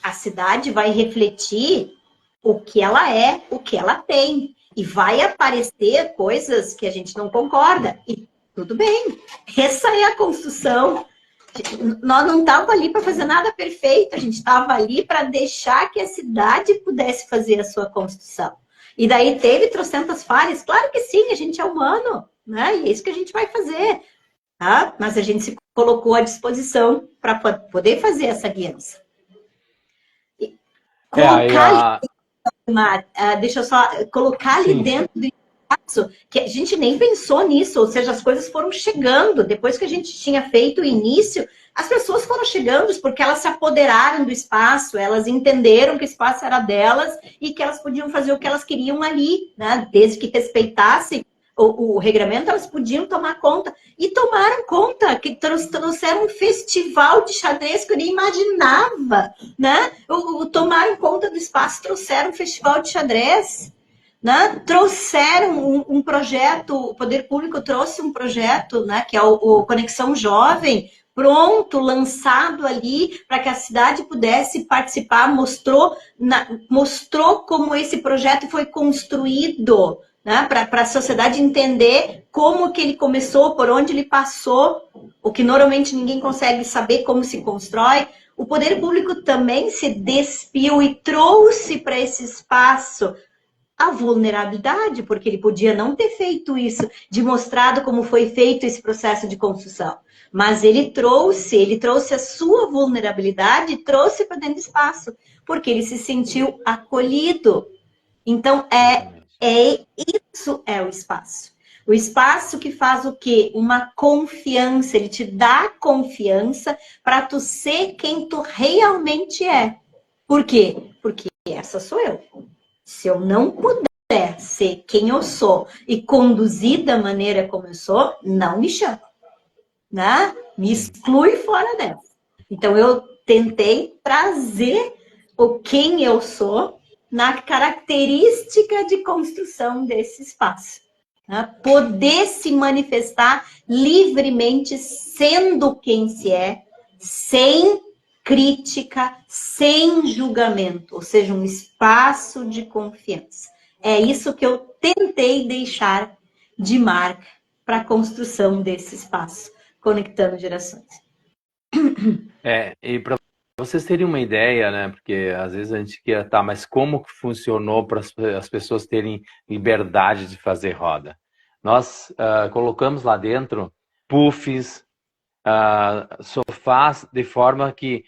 a cidade vai refletir o que ela é, o que ela tem. E vai aparecer coisas que a gente não concorda. E tudo bem. Essa é a construção. Nós não estávamos ali para fazer nada perfeito. A gente estava ali para deixar que a cidade pudesse fazer a sua construção. E daí teve trocentas falhas. Claro que sim, a gente é humano. Né? E é isso que a gente vai fazer. Tá? Mas a gente se colocou à disposição para poder fazer essa guiança. Deixa eu só colocar ali dentro do espaço, que a gente nem pensou nisso, ou seja, as coisas foram chegando, depois que a gente tinha feito o início, as pessoas foram chegando, porque elas se apoderaram do espaço, elas entenderam que o espaço era delas e que elas podiam fazer o que elas queriam ali, né? Desde que respeitassem o regramento, elas podiam tomar conta. E tomaram conta, que trouxeram um festival de xadrez que eu nem imaginava, né? Tomaram conta do espaço, trouxeram um festival de xadrez, né? Trouxeram um projeto, o Poder Público trouxe um projeto, né? Que é o Conexão Jovem, pronto, lançado ali, para que a cidade pudesse participar, mostrou como esse projeto foi construído, né, para a sociedade entender como que ele começou, por onde ele passou, o que normalmente ninguém consegue saber como se constrói. O poder público também se despiu e trouxe para esse espaço a vulnerabilidade, porque ele podia não ter feito isso, de mostrado como foi feito esse processo de construção. Mas ele trouxe a sua vulnerabilidade e trouxe para dentro do espaço, porque ele se sentiu acolhido. Então, isso é o espaço. O espaço que faz o quê? Uma confiança. Ele te dá confiança para tu ser quem tu realmente é. Por quê? Porque essa sou eu. Se eu não puder ser quem eu sou e conduzir da maneira como eu sou, não me chama. Né? Me exclui fora dessa. Então, eu tentei trazer o quem eu sou na característica de construção desse espaço. Né? Poder se manifestar livremente, sendo quem se é, sem crítica, sem julgamento, ou seja, um espaço de confiança. É isso que eu tentei deixar de marca para a construção desse espaço, conectando gerações. E para vocês terem uma ideia, né? Porque às vezes a gente quer, mas como que funcionou para as pessoas terem liberdade de fazer roda? Nós colocamos lá dentro puffs, sofás, de forma que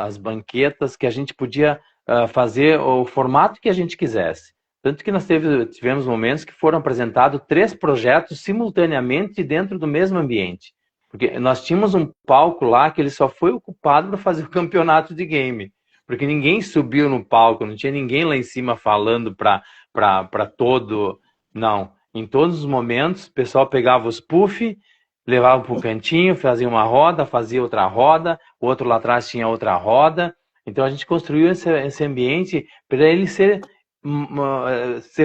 as banquetas, que a gente podia fazer o formato que a gente quisesse. Tanto que nós tivemos momentos que foram apresentados 3 projetos simultaneamente dentro do mesmo ambiente. Porque nós tínhamos um palco lá que ele só foi ocupado para fazer o campeonato de game. porque ninguém subiu no palco, não tinha ninguém lá em cima falando para todo, não. Em todos os momentos, o pessoal pegava os puff, levava para o cantinho, fazia uma roda, fazia outra roda, o outro lá atrás tinha outra roda. Então a gente construiu esse ambiente para ele ser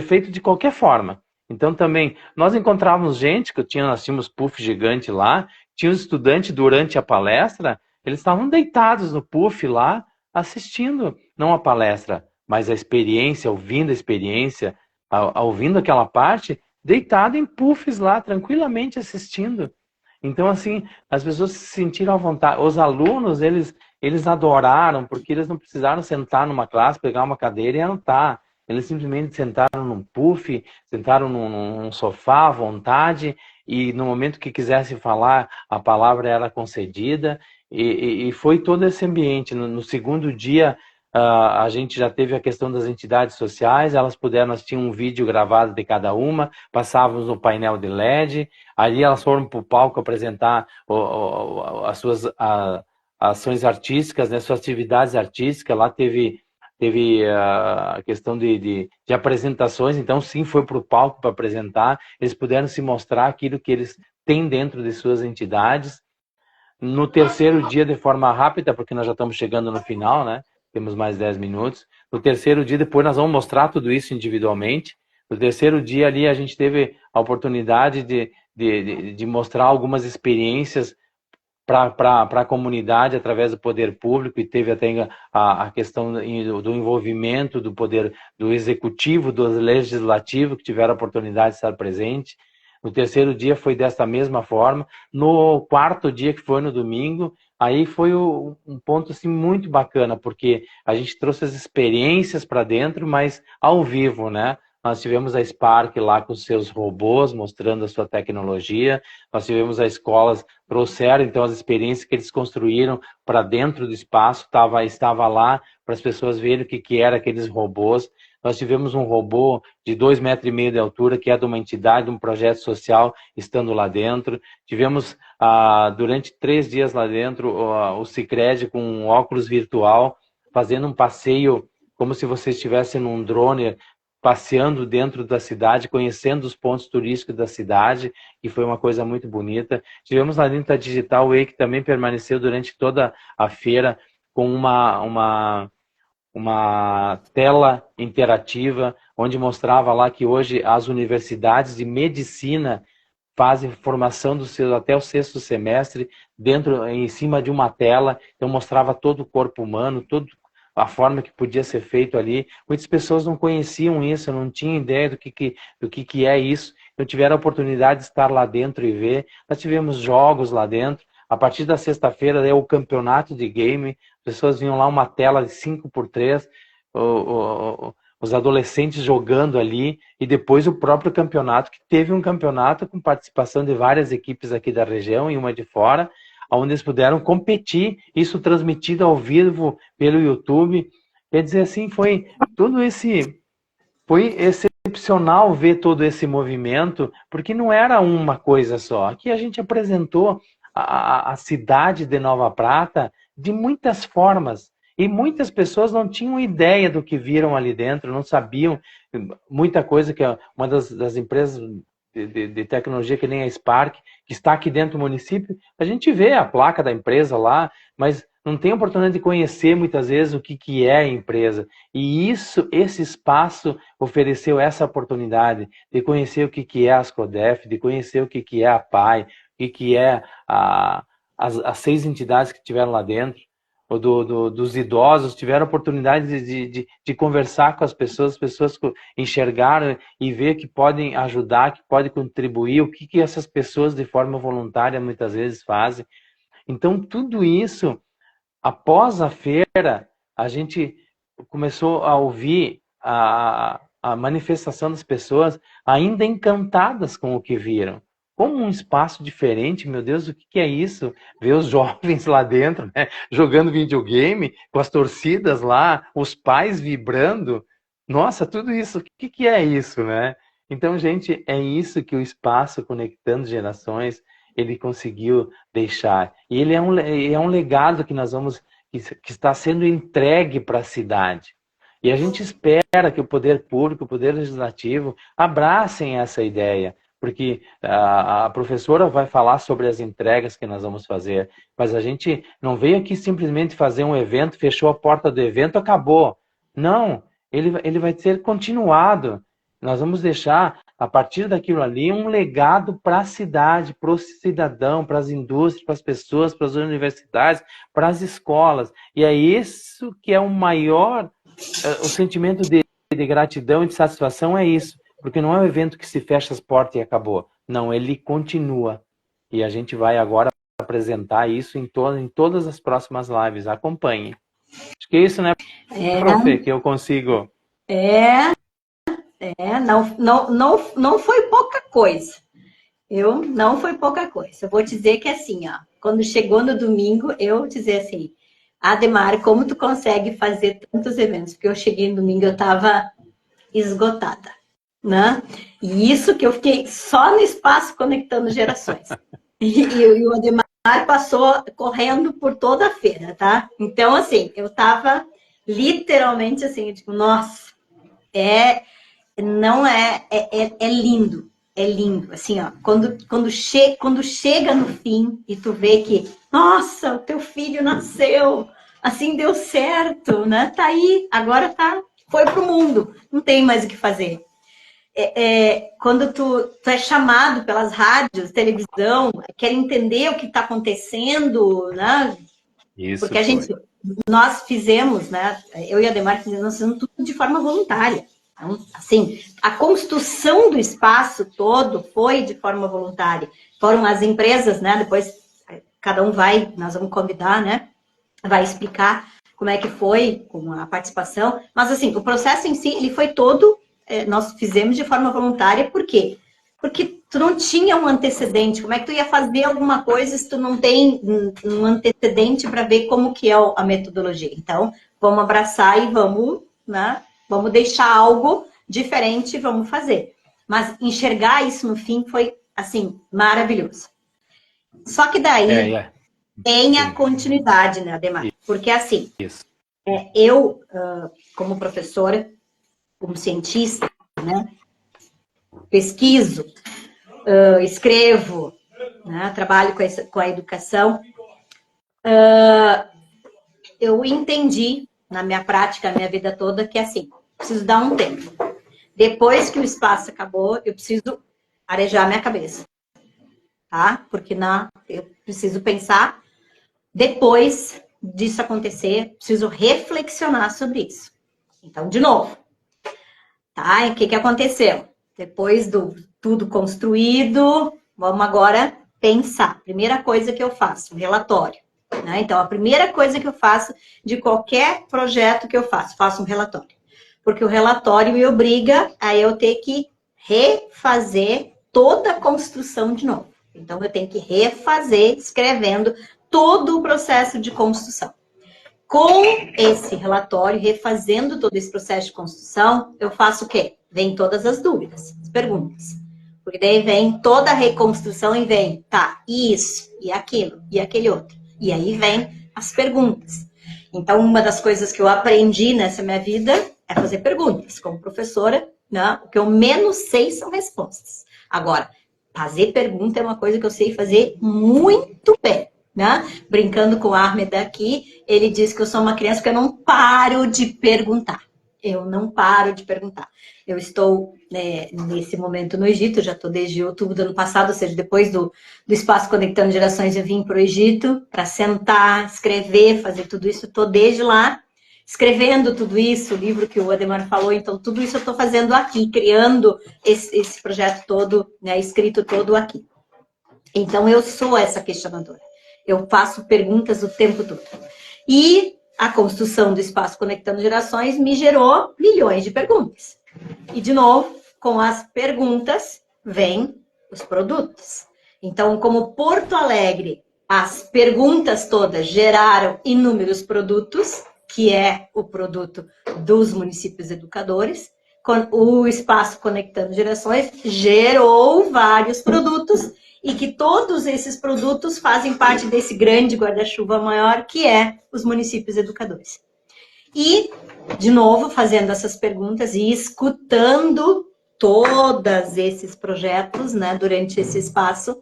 feito de qualquer forma. Então também, nós encontrávamos gente, nós tínhamos puff gigante lá, tinha os estudantes durante a palestra, eles estavam deitados no puff lá, assistindo, não a palestra, mas a experiência, ouvindo a experiência, ouvindo aquela parte, deitado em puffs lá, tranquilamente assistindo. Então, assim, as pessoas se sentiram à vontade. Os alunos, eles adoraram, porque eles não precisaram sentar numa classe, pegar uma cadeira e anotar. Eles simplesmente sentaram num puff, sentaram num sofá à vontade, e no momento que quisessem falar, a palavra era concedida, e foi todo esse ambiente. No segundo dia, a gente já teve a questão das entidades sociais, elas puderam, nós tínhamos um vídeo gravado de cada uma, passávamos no painel de LED, ali elas foram para o palco apresentar as suas ações artísticas, né, suas atividades artísticas, lá teve a questão de apresentações, então sim, foi para o palco para apresentar, eles puderam se mostrar aquilo que eles têm dentro de suas entidades. No terceiro dia, de forma rápida, porque nós já estamos chegando no final, né? Temos mais 10 minutos. No terceiro dia, depois nós vamos mostrar tudo isso individualmente. No terceiro dia ali, a gente teve a oportunidade de mostrar algumas experiências para a comunidade através do poder público, e teve até a questão do envolvimento do poder do executivo, do legislativo, que tiveram a oportunidade de estar presente. No terceiro dia foi dessa mesma forma. No quarto dia, que foi no domingo, aí foi um ponto assim, muito bacana, porque a gente trouxe as experiências para dentro, mas ao vivo, né? Nós tivemos a Spark lá com seus robôs, mostrando a sua tecnologia. Nós tivemos as escolas, trouxeram então as experiências que eles construíram para dentro do espaço, estava lá para as pessoas verem o que era aqueles robôs. Nós tivemos um robô de 2,5 metros de altura, que é de uma entidade, de um projeto social, estando lá dentro. Tivemos, durante 3 dias lá dentro, o Sicredi com um óculos virtual, fazendo um passeio, como se você estivesse num drone, passeando dentro da cidade, conhecendo os pontos turísticos da cidade, e foi uma coisa muito bonita. Tivemos lá dentro a Digital Way, que também permaneceu durante toda a feira, com uma tela interativa, onde mostrava lá que hoje as universidades de medicina fazem formação até o 6º semestre em cima de uma tela. Então mostrava todo o corpo humano, toda a forma que podia ser feito ali. Muitas pessoas não conheciam isso, não tinham ideia do que é isso. Então tiveram a oportunidade de estar lá dentro e ver. Nós tivemos jogos lá dentro. A partir da sexta-feira é o campeonato de game. As pessoas vinham lá, uma tela de 5x3, os adolescentes jogando ali, e depois o próprio campeonato, que teve um campeonato com participação de várias equipes aqui da região e uma de fora, onde eles puderam competir, isso transmitido ao vivo pelo YouTube. Quer dizer, assim, foi excepcional ver todo esse movimento, porque não era uma coisa só. Aqui a gente apresentou a cidade de Nova Prata de muitas formas, e muitas pessoas não tinham ideia do que viram ali dentro, não sabiam muita coisa, que é uma das empresas de tecnologia, que nem a Spark, que está aqui dentro do município. A gente vê a placa da empresa lá, mas não tem a oportunidade de conhecer muitas vezes o que é a empresa. E esse espaço ofereceu essa oportunidade de conhecer o que é a Ascodef, de conhecer o que é a PAI, o que é as 6 entidades que tiveram lá dentro. Dos idosos, tiveram a oportunidade de conversar com as pessoas enxergaram e ver que podem ajudar, que podem contribuir, o que essas pessoas de forma voluntária muitas vezes fazem. Então, tudo isso, após a feira, a gente começou a ouvir a manifestação das pessoas ainda encantadas com o que viram. Como um espaço diferente, meu Deus, o que é isso? Ver os jovens lá dentro, né, jogando videogame, com as torcidas lá, os pais vibrando. Nossa, tudo isso, o que é isso, né? Então, gente, é isso que o espaço Conectando Gerações, ele conseguiu deixar. E ele é um legado que nós vamos, que está sendo entregue para a cidade. E a gente espera que o poder público, o poder legislativo, abracem essa ideia, porque a professora vai falar sobre as entregas que nós vamos fazer, mas a gente não veio aqui simplesmente fazer um evento, fechou a porta do evento, acabou. Não, ele vai ser continuado. Nós vamos deixar, a partir daquilo ali, um legado para a cidade, para o cidadão, para as indústrias, para as pessoas, para as universidades, para as escolas. E é isso que é o maior, o sentimento de gratidão e de satisfação é isso. Porque não é um evento que se fecha as portas e acabou. Não, ele continua. E a gente vai agora apresentar isso em todas as próximas lives. Acompanhe. Acho que é isso, né, prof, que eu consigo. Não foi pouca coisa. Não foi pouca coisa. Eu vou dizer que assim, ó, quando chegou no domingo, eu dizer assim, Ademar, como tu consegue fazer tantos eventos? Porque eu cheguei no domingo, eu estava esgotada, né? E isso que eu fiquei só no espaço conectando gerações. E o Ademar passou correndo por toda a feira, tá? Então, assim, eu estava literalmente assim, eu digo, nossa, é lindo. É lindo, assim, ó, quando chega no fim e tu vê que, nossa, o teu filho nasceu, assim deu certo, né? Tá aí, agora foi pro mundo, não tem mais o que fazer. Quando tu é chamado pelas rádios, televisão, quer entender o que está acontecendo, né? Isso porque nós fizemos, né? Eu e a Ademar nós fizemos tudo de forma voluntária. Então, assim, a construção do espaço todo foi de forma voluntária. Foram as empresas, né? Depois, cada um nós vamos convidar, né? Vai explicar como é que foi com a participação. Mas, assim, o processo em si, ele foi todo, nós fizemos de forma voluntária. Por quê? Porque tu não tinha um antecedente. Como é que tu ia fazer alguma coisa se tu não tem um antecedente para ver como que é a metodologia? Então, vamos abraçar e vamos, né? Vamos deixar algo diferente, vamos fazer. Mas enxergar isso no fim foi, assim, maravilhoso. Só que daí tem a continuidade, né, Ademar? Porque, assim, eu, como professora, como cientista, né, pesquiso, escrevo, né, trabalho com a educação, eu entendi na minha prática, na minha vida toda, que assim, preciso dar um tempo. Depois que o espaço acabou, eu preciso arejar minha cabeça, tá? Porque eu preciso pensar, depois disso acontecer, preciso reflexionar sobre isso. Então, de novo, tá? E o que aconteceu? Depois do tudo construído, vamos agora pensar. Primeira coisa que eu faço, um relatório. Né? Então, a primeira coisa que eu faço de qualquer projeto que eu faço um relatório. Porque o relatório me obriga a eu ter que refazer toda a construção de novo. Então, eu tenho que refazer, escrevendo todo o processo de construção. Com esse relatório, refazendo todo esse processo de construção, eu faço o quê? Vem todas as dúvidas, as perguntas. Porque daí vem toda a reconstrução e vem, tá, isso, e aquilo, e aquele outro. E aí vem as perguntas. Então, uma das coisas que eu aprendi nessa minha vida é fazer perguntas. Como professora, né, o que eu menos sei são respostas. Agora, fazer pergunta é uma coisa que eu sei fazer muito bem. Né? Brincando com o Ahmed aqui, ele diz que eu sou uma criança que eu não paro de perguntar. Eu não paro de perguntar. Eu estou, né, nesse momento no Egito, já estou desde outubro do ano passado, ou seja, depois do Espaço Conectando Gerações, eu vim para o Egito para sentar, escrever, fazer tudo isso. Estou desde lá, escrevendo tudo isso, o livro que o Ademar falou, então tudo isso eu estou fazendo aqui, criando esse projeto todo, né, escrito todo aqui. Então, eu sou essa questionadora. Eu faço perguntas o tempo todo. E a construção do Espaço Conectando Gerações me gerou milhões de perguntas. E, de novo, com as perguntas, vêm os produtos. Então, como Porto Alegre, as perguntas todas geraram inúmeros produtos, que é o produto dos municípios educadores. O Espaço Conectando Gerações gerou vários produtos e que todos esses produtos fazem parte desse grande guarda-chuva maior, que é os municípios educadores. E, de novo, fazendo essas perguntas e escutando todos esses projetos, né, durante esse espaço,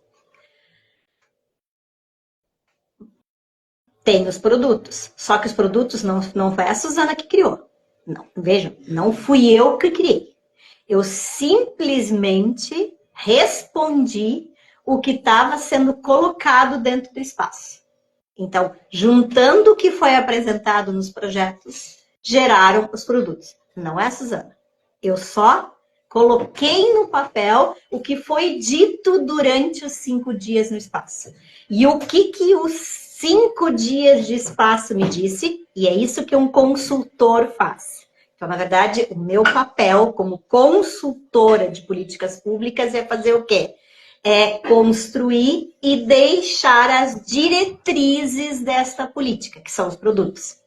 tem os produtos. Só que os produtos não foi a Suzana que criou. Não, vejam, não fui eu que criei. Eu simplesmente respondi o que estava sendo colocado dentro do espaço. Então, juntando o que foi apresentado nos projetos, geraram os produtos. Não é a Suzana. Eu só coloquei no papel o que foi dito durante os 5 dias no espaço. E o que os 5 dias de espaço me disse, e é isso que um consultor faz. Então, na verdade, o meu papel como consultora de políticas públicas é fazer o quê? É construir e deixar as diretrizes desta política, que são os produtos.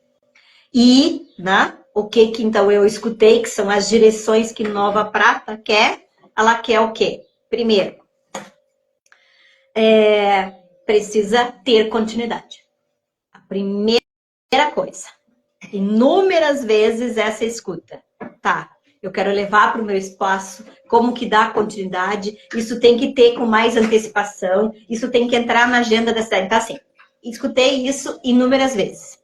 E, né, o que então eu escutei, que são as direções que Nova Prata quer? Ela quer o quê? Primeiro, precisa ter continuidade. A primeira coisa. Inúmeras vezes essa escuta. Tá, eu quero levar para o meu espaço, como que dá continuidade, isso tem que ter com mais antecipação, isso tem que entrar na agenda da cidade. Então, assim, escutei isso inúmeras vezes.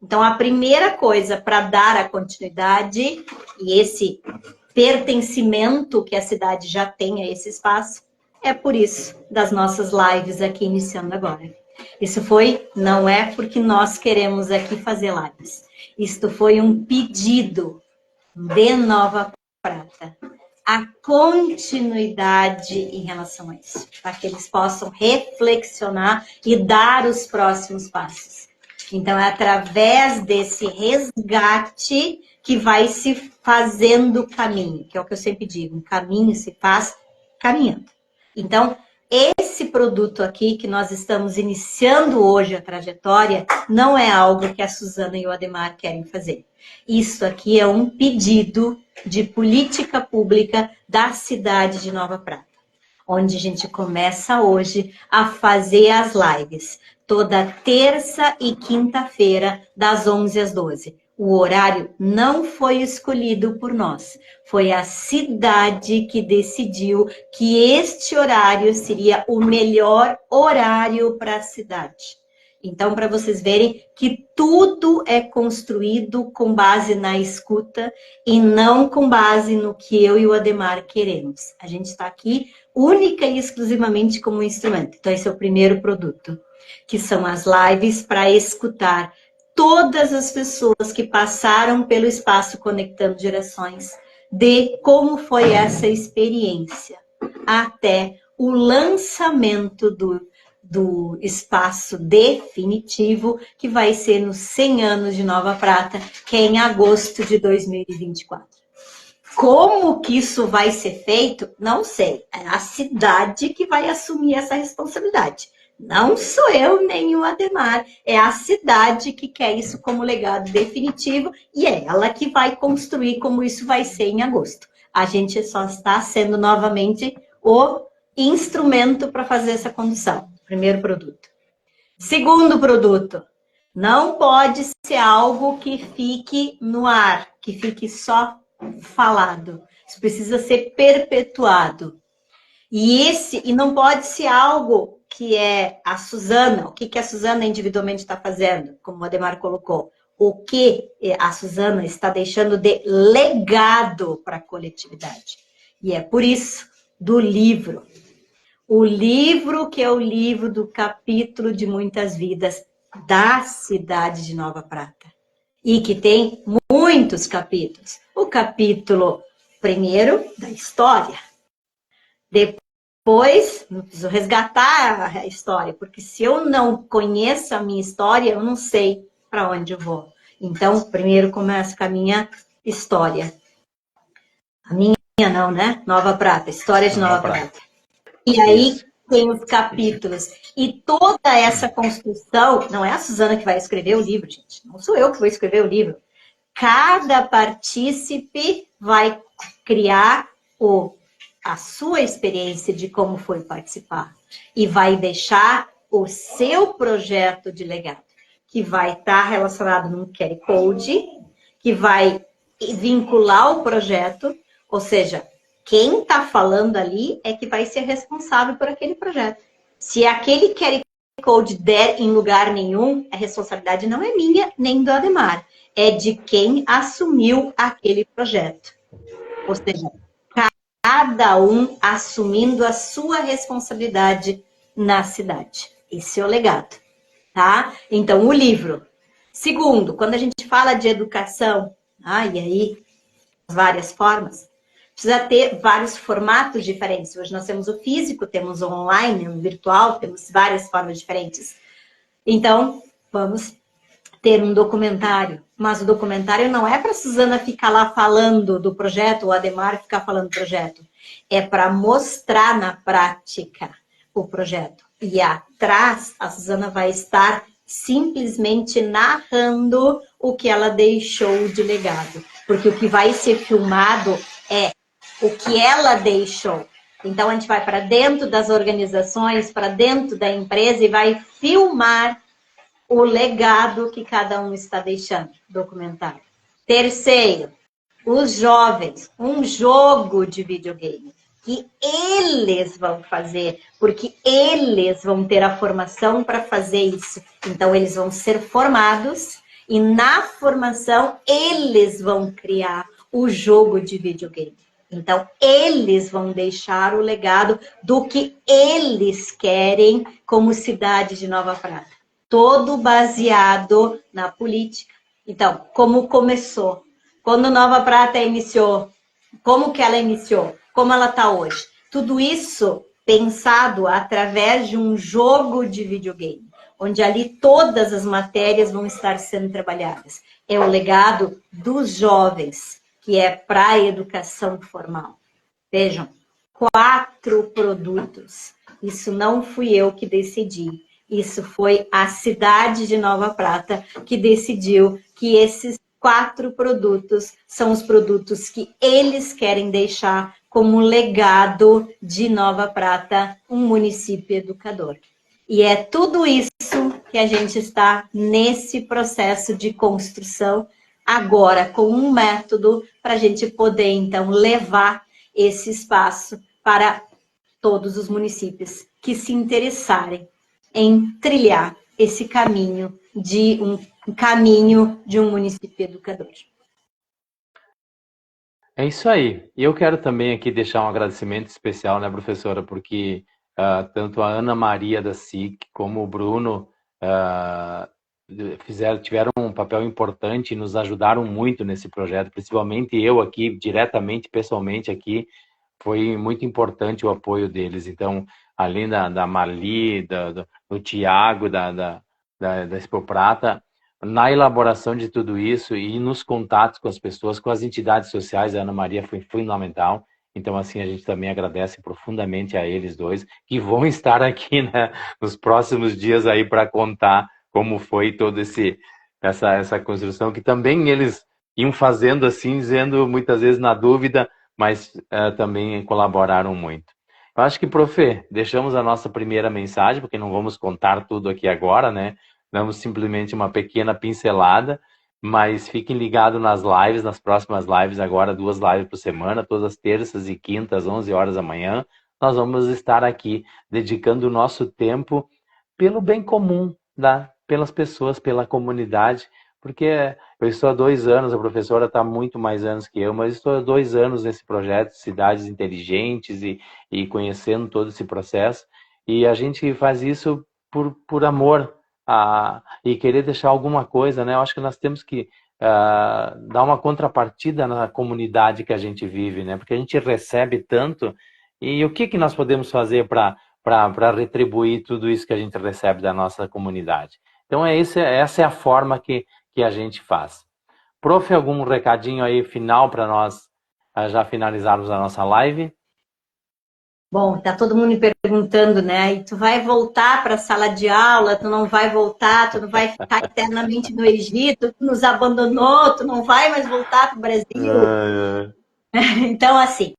Então, a primeira coisa para dar a continuidade e esse pertencimento que a cidade já tem a esse espaço, é por isso das nossas lives aqui iniciando agora. Isso não é porque nós queremos aqui fazer lives. Isto foi um pedido de Nova Prata. A continuidade em relação a isso, para que eles possam reflexionar e dar os próximos passos. Então, é através desse resgate que vai se fazendo caminho, que é o que eu sempre digo, um caminho se faz caminhando. Então, esse produto aqui que nós estamos iniciando hoje a trajetória não é algo que a Suzana e o Ademar querem fazer. Isso aqui é um pedido de política pública da cidade de Nova Prata, onde a gente começa hoje a fazer as lives, toda terça e quinta-feira, das 11 às 12. O horário não foi escolhido por nós. Foi a cidade que decidiu que este horário seria o melhor horário para a cidade. Então, para vocês verem que tudo é construído com base na escuta e não com base no que eu e o Ademar queremos. A gente está aqui única e exclusivamente como instrumento. Então, esse é o primeiro produto, que são as lives para escutar todas as pessoas que passaram pelo espaço Conectando Gerações, de como foi essa experiência, até o lançamento do espaço definitivo, que vai ser nos 100 anos de Nova Prata, que é em agosto de 2024. Como que isso vai ser feito? Não sei. É a cidade que vai assumir essa responsabilidade. Não sou eu nem o Ademar, é a cidade que quer isso como legado definitivo e é ela que vai construir como isso vai ser em agosto. A gente só está sendo novamente o instrumento para fazer essa condução. Primeiro produto. Segundo produto, não pode ser algo que fique no ar, que fique só falado. Isso precisa ser perpetuado. E não pode ser algo que é a Suzana, o que a Suzana individualmente está fazendo, como o Ademar colocou, o que a Suzana está deixando de legado para a coletividade. E é por isso do livro. O livro que é o livro do capítulo de muitas vidas da cidade de Nova Prata. E que tem muitos capítulos. O capítulo primeiro da história. Depois, não preciso resgatar a história, porque se eu não conheço a minha história, eu não sei para onde eu vou. Então, primeiro começa com a minha história. A minha não, né? Nova Prata, história de Nova Prata. E aí tem os capítulos. E toda essa construção, não é a Suzana que vai escrever o livro, gente. Não sou eu que vou escrever o livro. Cada partícipe vai criar a sua experiência de como foi participar e vai deixar o seu projeto de legado, que vai estar relacionado num QR Code, que vai vincular o projeto, ou seja, quem está falando ali é que vai ser responsável por aquele projeto. Se aquele QR Code der em lugar nenhum, a responsabilidade não é minha nem do Ademar, é de quem assumiu aquele projeto. Ou seja, cada um assumindo a sua responsabilidade na cidade. Esse é o legado, tá? Então, o livro. Segundo, quando a gente fala de educação, e aí, várias formas, precisa ter vários formatos diferentes. Hoje nós temos o físico, temos o online, o virtual, temos várias formas diferentes. Então, vamos ter um documentário, mas o documentário não é para a Suzana ficar lá falando do projeto, ou o Ademar ficar falando do projeto. É para mostrar na prática o projeto. E atrás, a Suzana vai estar simplesmente narrando o que ela deixou de legado. Porque o que vai ser filmado é o que ela deixou. Então, a gente vai para dentro das organizações, para dentro da empresa e vai filmar o legado que cada um está deixando, documentário. Terceiro, os jovens, um jogo de videogame que eles vão fazer, porque eles vão ter a formação para fazer isso. Então, eles vão ser formados e na formação eles vão criar o jogo de videogame. Então, eles vão deixar o legado do que eles querem como cidade de Nova Prata. Todo baseado na política. Então, como começou? Quando Nova Prata iniciou? Como que ela iniciou? Como ela está hoje? Tudo isso pensado através de um jogo de videogame, onde ali todas as matérias vão estar sendo trabalhadas. É o legado dos jovens, que é para a educação formal. Vejam, 4 produtos. Isso não fui eu que decidi. Isso foi a cidade de Nova Prata que decidiu que esses 4 produtos são os produtos que eles querem deixar como legado de Nova Prata, um município educador. E é tudo isso que a gente está nesse processo de construção agora, com um método para a gente poder, então, levar esse espaço para todos os municípios que se interessarem em trilhar esse caminho de um município educador. É isso aí. E eu quero também aqui deixar um agradecimento especial, né, professora, porque tanto a Ana Maria da SIC como o Bruno tiveram um papel importante e nos ajudaram muito nesse projeto, principalmente eu aqui, diretamente, pessoalmente aqui, foi muito importante o apoio deles. Então, além da Marli, do Tiago, da Expo Prata, na elaboração de tudo isso e nos contatos com as pessoas, com as entidades sociais, a Ana Maria foi fundamental. Então, assim, a gente também agradece profundamente a eles dois, que vão estar aqui, né, nos próximos dias aí para contar como foi toda essa construção, que também eles iam fazendo assim, dizendo muitas vezes na dúvida, mas também colaboraram muito. Eu acho que, profe, deixamos a nossa primeira mensagem, porque não vamos contar tudo aqui agora, né? Damos simplesmente uma pequena pincelada, mas fiquem ligados nas lives, nas próximas lives agora, 2 lives por semana, todas as terças e quintas, 11 horas da manhã. Nós vamos estar aqui dedicando o nosso tempo pelo bem comum, pelas pessoas, pela comunidade, porque eu estou há 2 anos, a professora está muito mais anos que eu, mas estou há 2 anos nesse projeto, Cidades Inteligentes, e conhecendo todo esse processo, e a gente faz isso por amor, e querer deixar alguma coisa, né? Eu acho que nós temos que dar uma contrapartida na comunidade que a gente vive, né? Porque a gente recebe tanto, e o que nós podemos fazer para retribuir tudo isso que a gente recebe da nossa comunidade? Então, essa é a forma que a gente faz. Prof, algum recadinho aí final para nós já finalizarmos a nossa live? Bom, tá todo mundo me perguntando, né? E tu vai voltar para a sala de aula, tu não vai voltar, tu não vai ficar eternamente no Egito, tu nos abandonou, tu não vai mais voltar para o Brasil. Então, assim,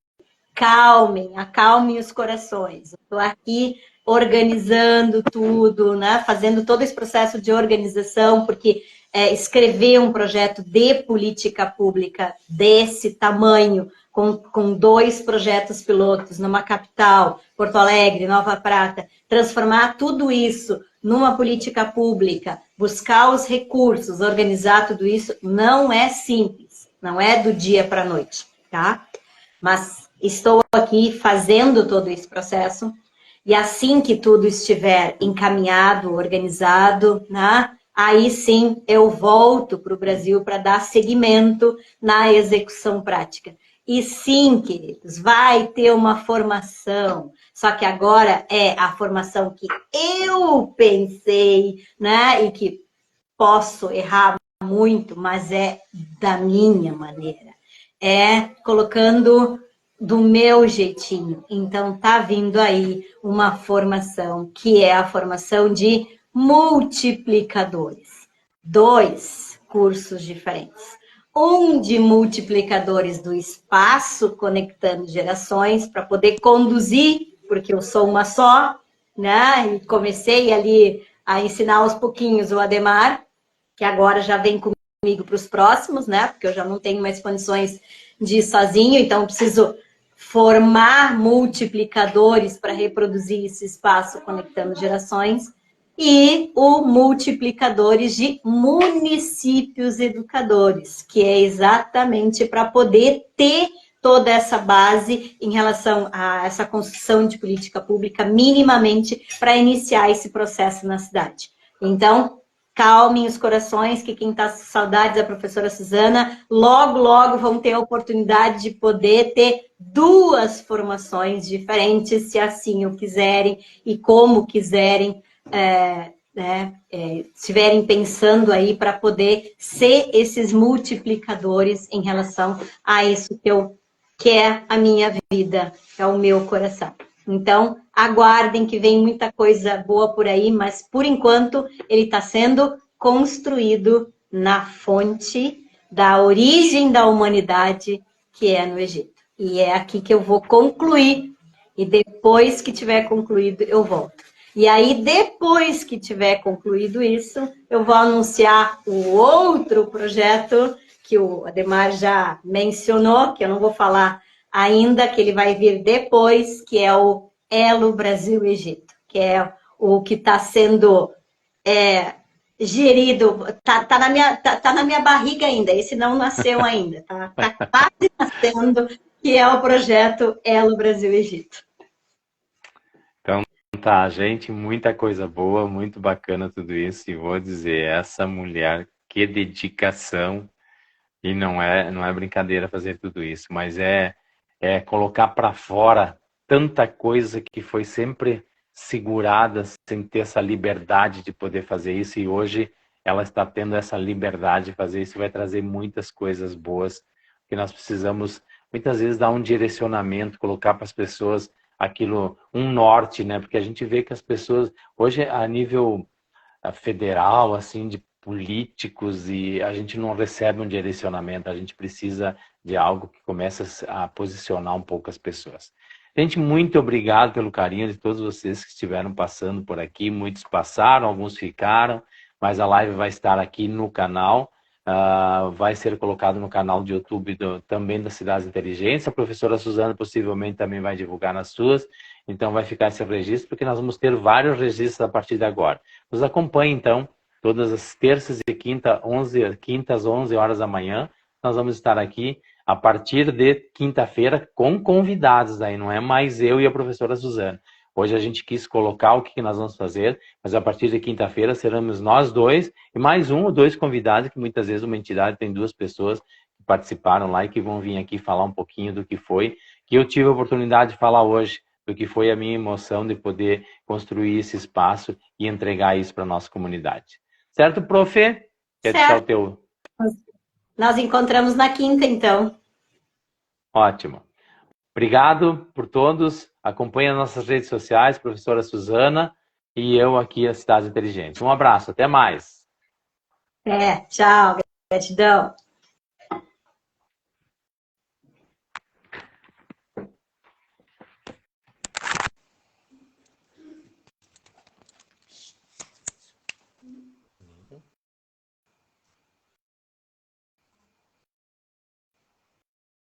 acalmem os corações. Estou aqui organizando tudo, né? Fazendo todo esse processo de organização, porque escrever um projeto de política pública desse tamanho, com 2 projetos pilotos numa capital, Porto Alegre, Nova Prata, transformar tudo isso numa política pública, buscar os recursos, organizar tudo isso, não é simples, não é do dia para a noite, tá? Mas estou aqui fazendo todo esse processo, e assim que tudo estiver encaminhado, organizado, né, aí sim eu volto para o Brasil para dar seguimento na execução prática. E sim, queridos, vai ter uma formação, só que agora é a formação que eu pensei, né, e que posso errar muito, mas é da minha maneira. É colocando do meu jeitinho. Então, tá vindo aí uma formação, que é a formação de multiplicadores. 2 cursos diferentes. Um de multiplicadores do espaço, conectando gerações, para poder conduzir, porque eu sou uma só, né? E comecei ali a ensinar aos pouquinhos o Ademar, que agora já vem comigo para os próximos, né? Porque eu já não tenho mais condições de ir sozinho, então preciso formar multiplicadores para reproduzir esse espaço conectando gerações, e o multiplicadores de municípios educadores, que é exatamente para poder ter toda essa base em relação a essa construção de política pública minimamente para iniciar esse processo na cidade. Então, calmem os corações, que quem está com saudades da professora Suzana, logo, logo vão ter a oportunidade de poder ter 2 formações diferentes, se assim o quiserem e como quiserem, estiverem pensando aí para poder ser esses multiplicadores em relação a isso que é a minha vida, é o meu coração. Então, aguardem que vem muita coisa boa por aí, mas, por enquanto, ele está sendo construído na fonte da origem da humanidade, que é no Egito. E é aqui que eu vou concluir, e depois que tiver concluído, eu volto. E aí, depois que tiver concluído isso, eu vou anunciar o outro projeto que o Ademar já mencionou, que eu não vou falar ainda, que ele vai vir depois, que é o Elo Brasil-Egito, que é o que está sendo gerido, tá na minha barriga ainda, esse não nasceu ainda, tá quase nascendo, que é o projeto Elo Brasil-Egito. Então tá, gente, muita coisa boa, muito bacana tudo isso, e vou dizer, essa mulher, que dedicação, e não é brincadeira fazer tudo isso, mas é colocar para fora tanta coisa que foi sempre segurada sem ter essa liberdade de poder fazer isso, e hoje ela está tendo essa liberdade de fazer isso, vai trazer muitas coisas boas, que nós precisamos muitas vezes dar um direcionamento, colocar para as pessoas aquilo, um norte, né? Porque a gente vê que as pessoas, hoje a nível federal, assim, de políticos, e a gente não recebe um direcionamento, a gente precisa de algo que comece a posicionar um pouco as pessoas. Gente, muito obrigado pelo carinho de todos vocês que estiveram passando por aqui, muitos passaram, alguns ficaram, mas a live vai estar aqui no canal, vai ser colocado no canal de YouTube também da Cidades Inteligentes, a professora Suzana possivelmente também vai divulgar nas suas, então vai ficar esse registro, porque nós vamos ter vários registros a partir de agora. Nos acompanhe então, todas as terças e quintas, 11 horas da manhã, nós vamos estar aqui a partir de quinta-feira com convidados, aí não é mais eu e a professora Suzana. Hoje a gente quis colocar o que nós vamos fazer, mas a partir de quinta-feira seremos nós 2 e mais 1 ou 2 convidados, que muitas vezes uma entidade tem 2 pessoas que participaram lá e que vão vir aqui falar um pouquinho do que foi, que eu tive a oportunidade de falar hoje, do que foi a minha emoção de poder construir esse espaço e entregar isso para a nossa comunidade. Certo, prof? Quer deixar o teu... Nós encontramos na quinta, então. Ótimo. Obrigado por todos. Acompanhe as nossas redes sociais, professora Suzana, e eu aqui, a Cidades Inteligentes. Um abraço, até mais. Tchau, gratidão.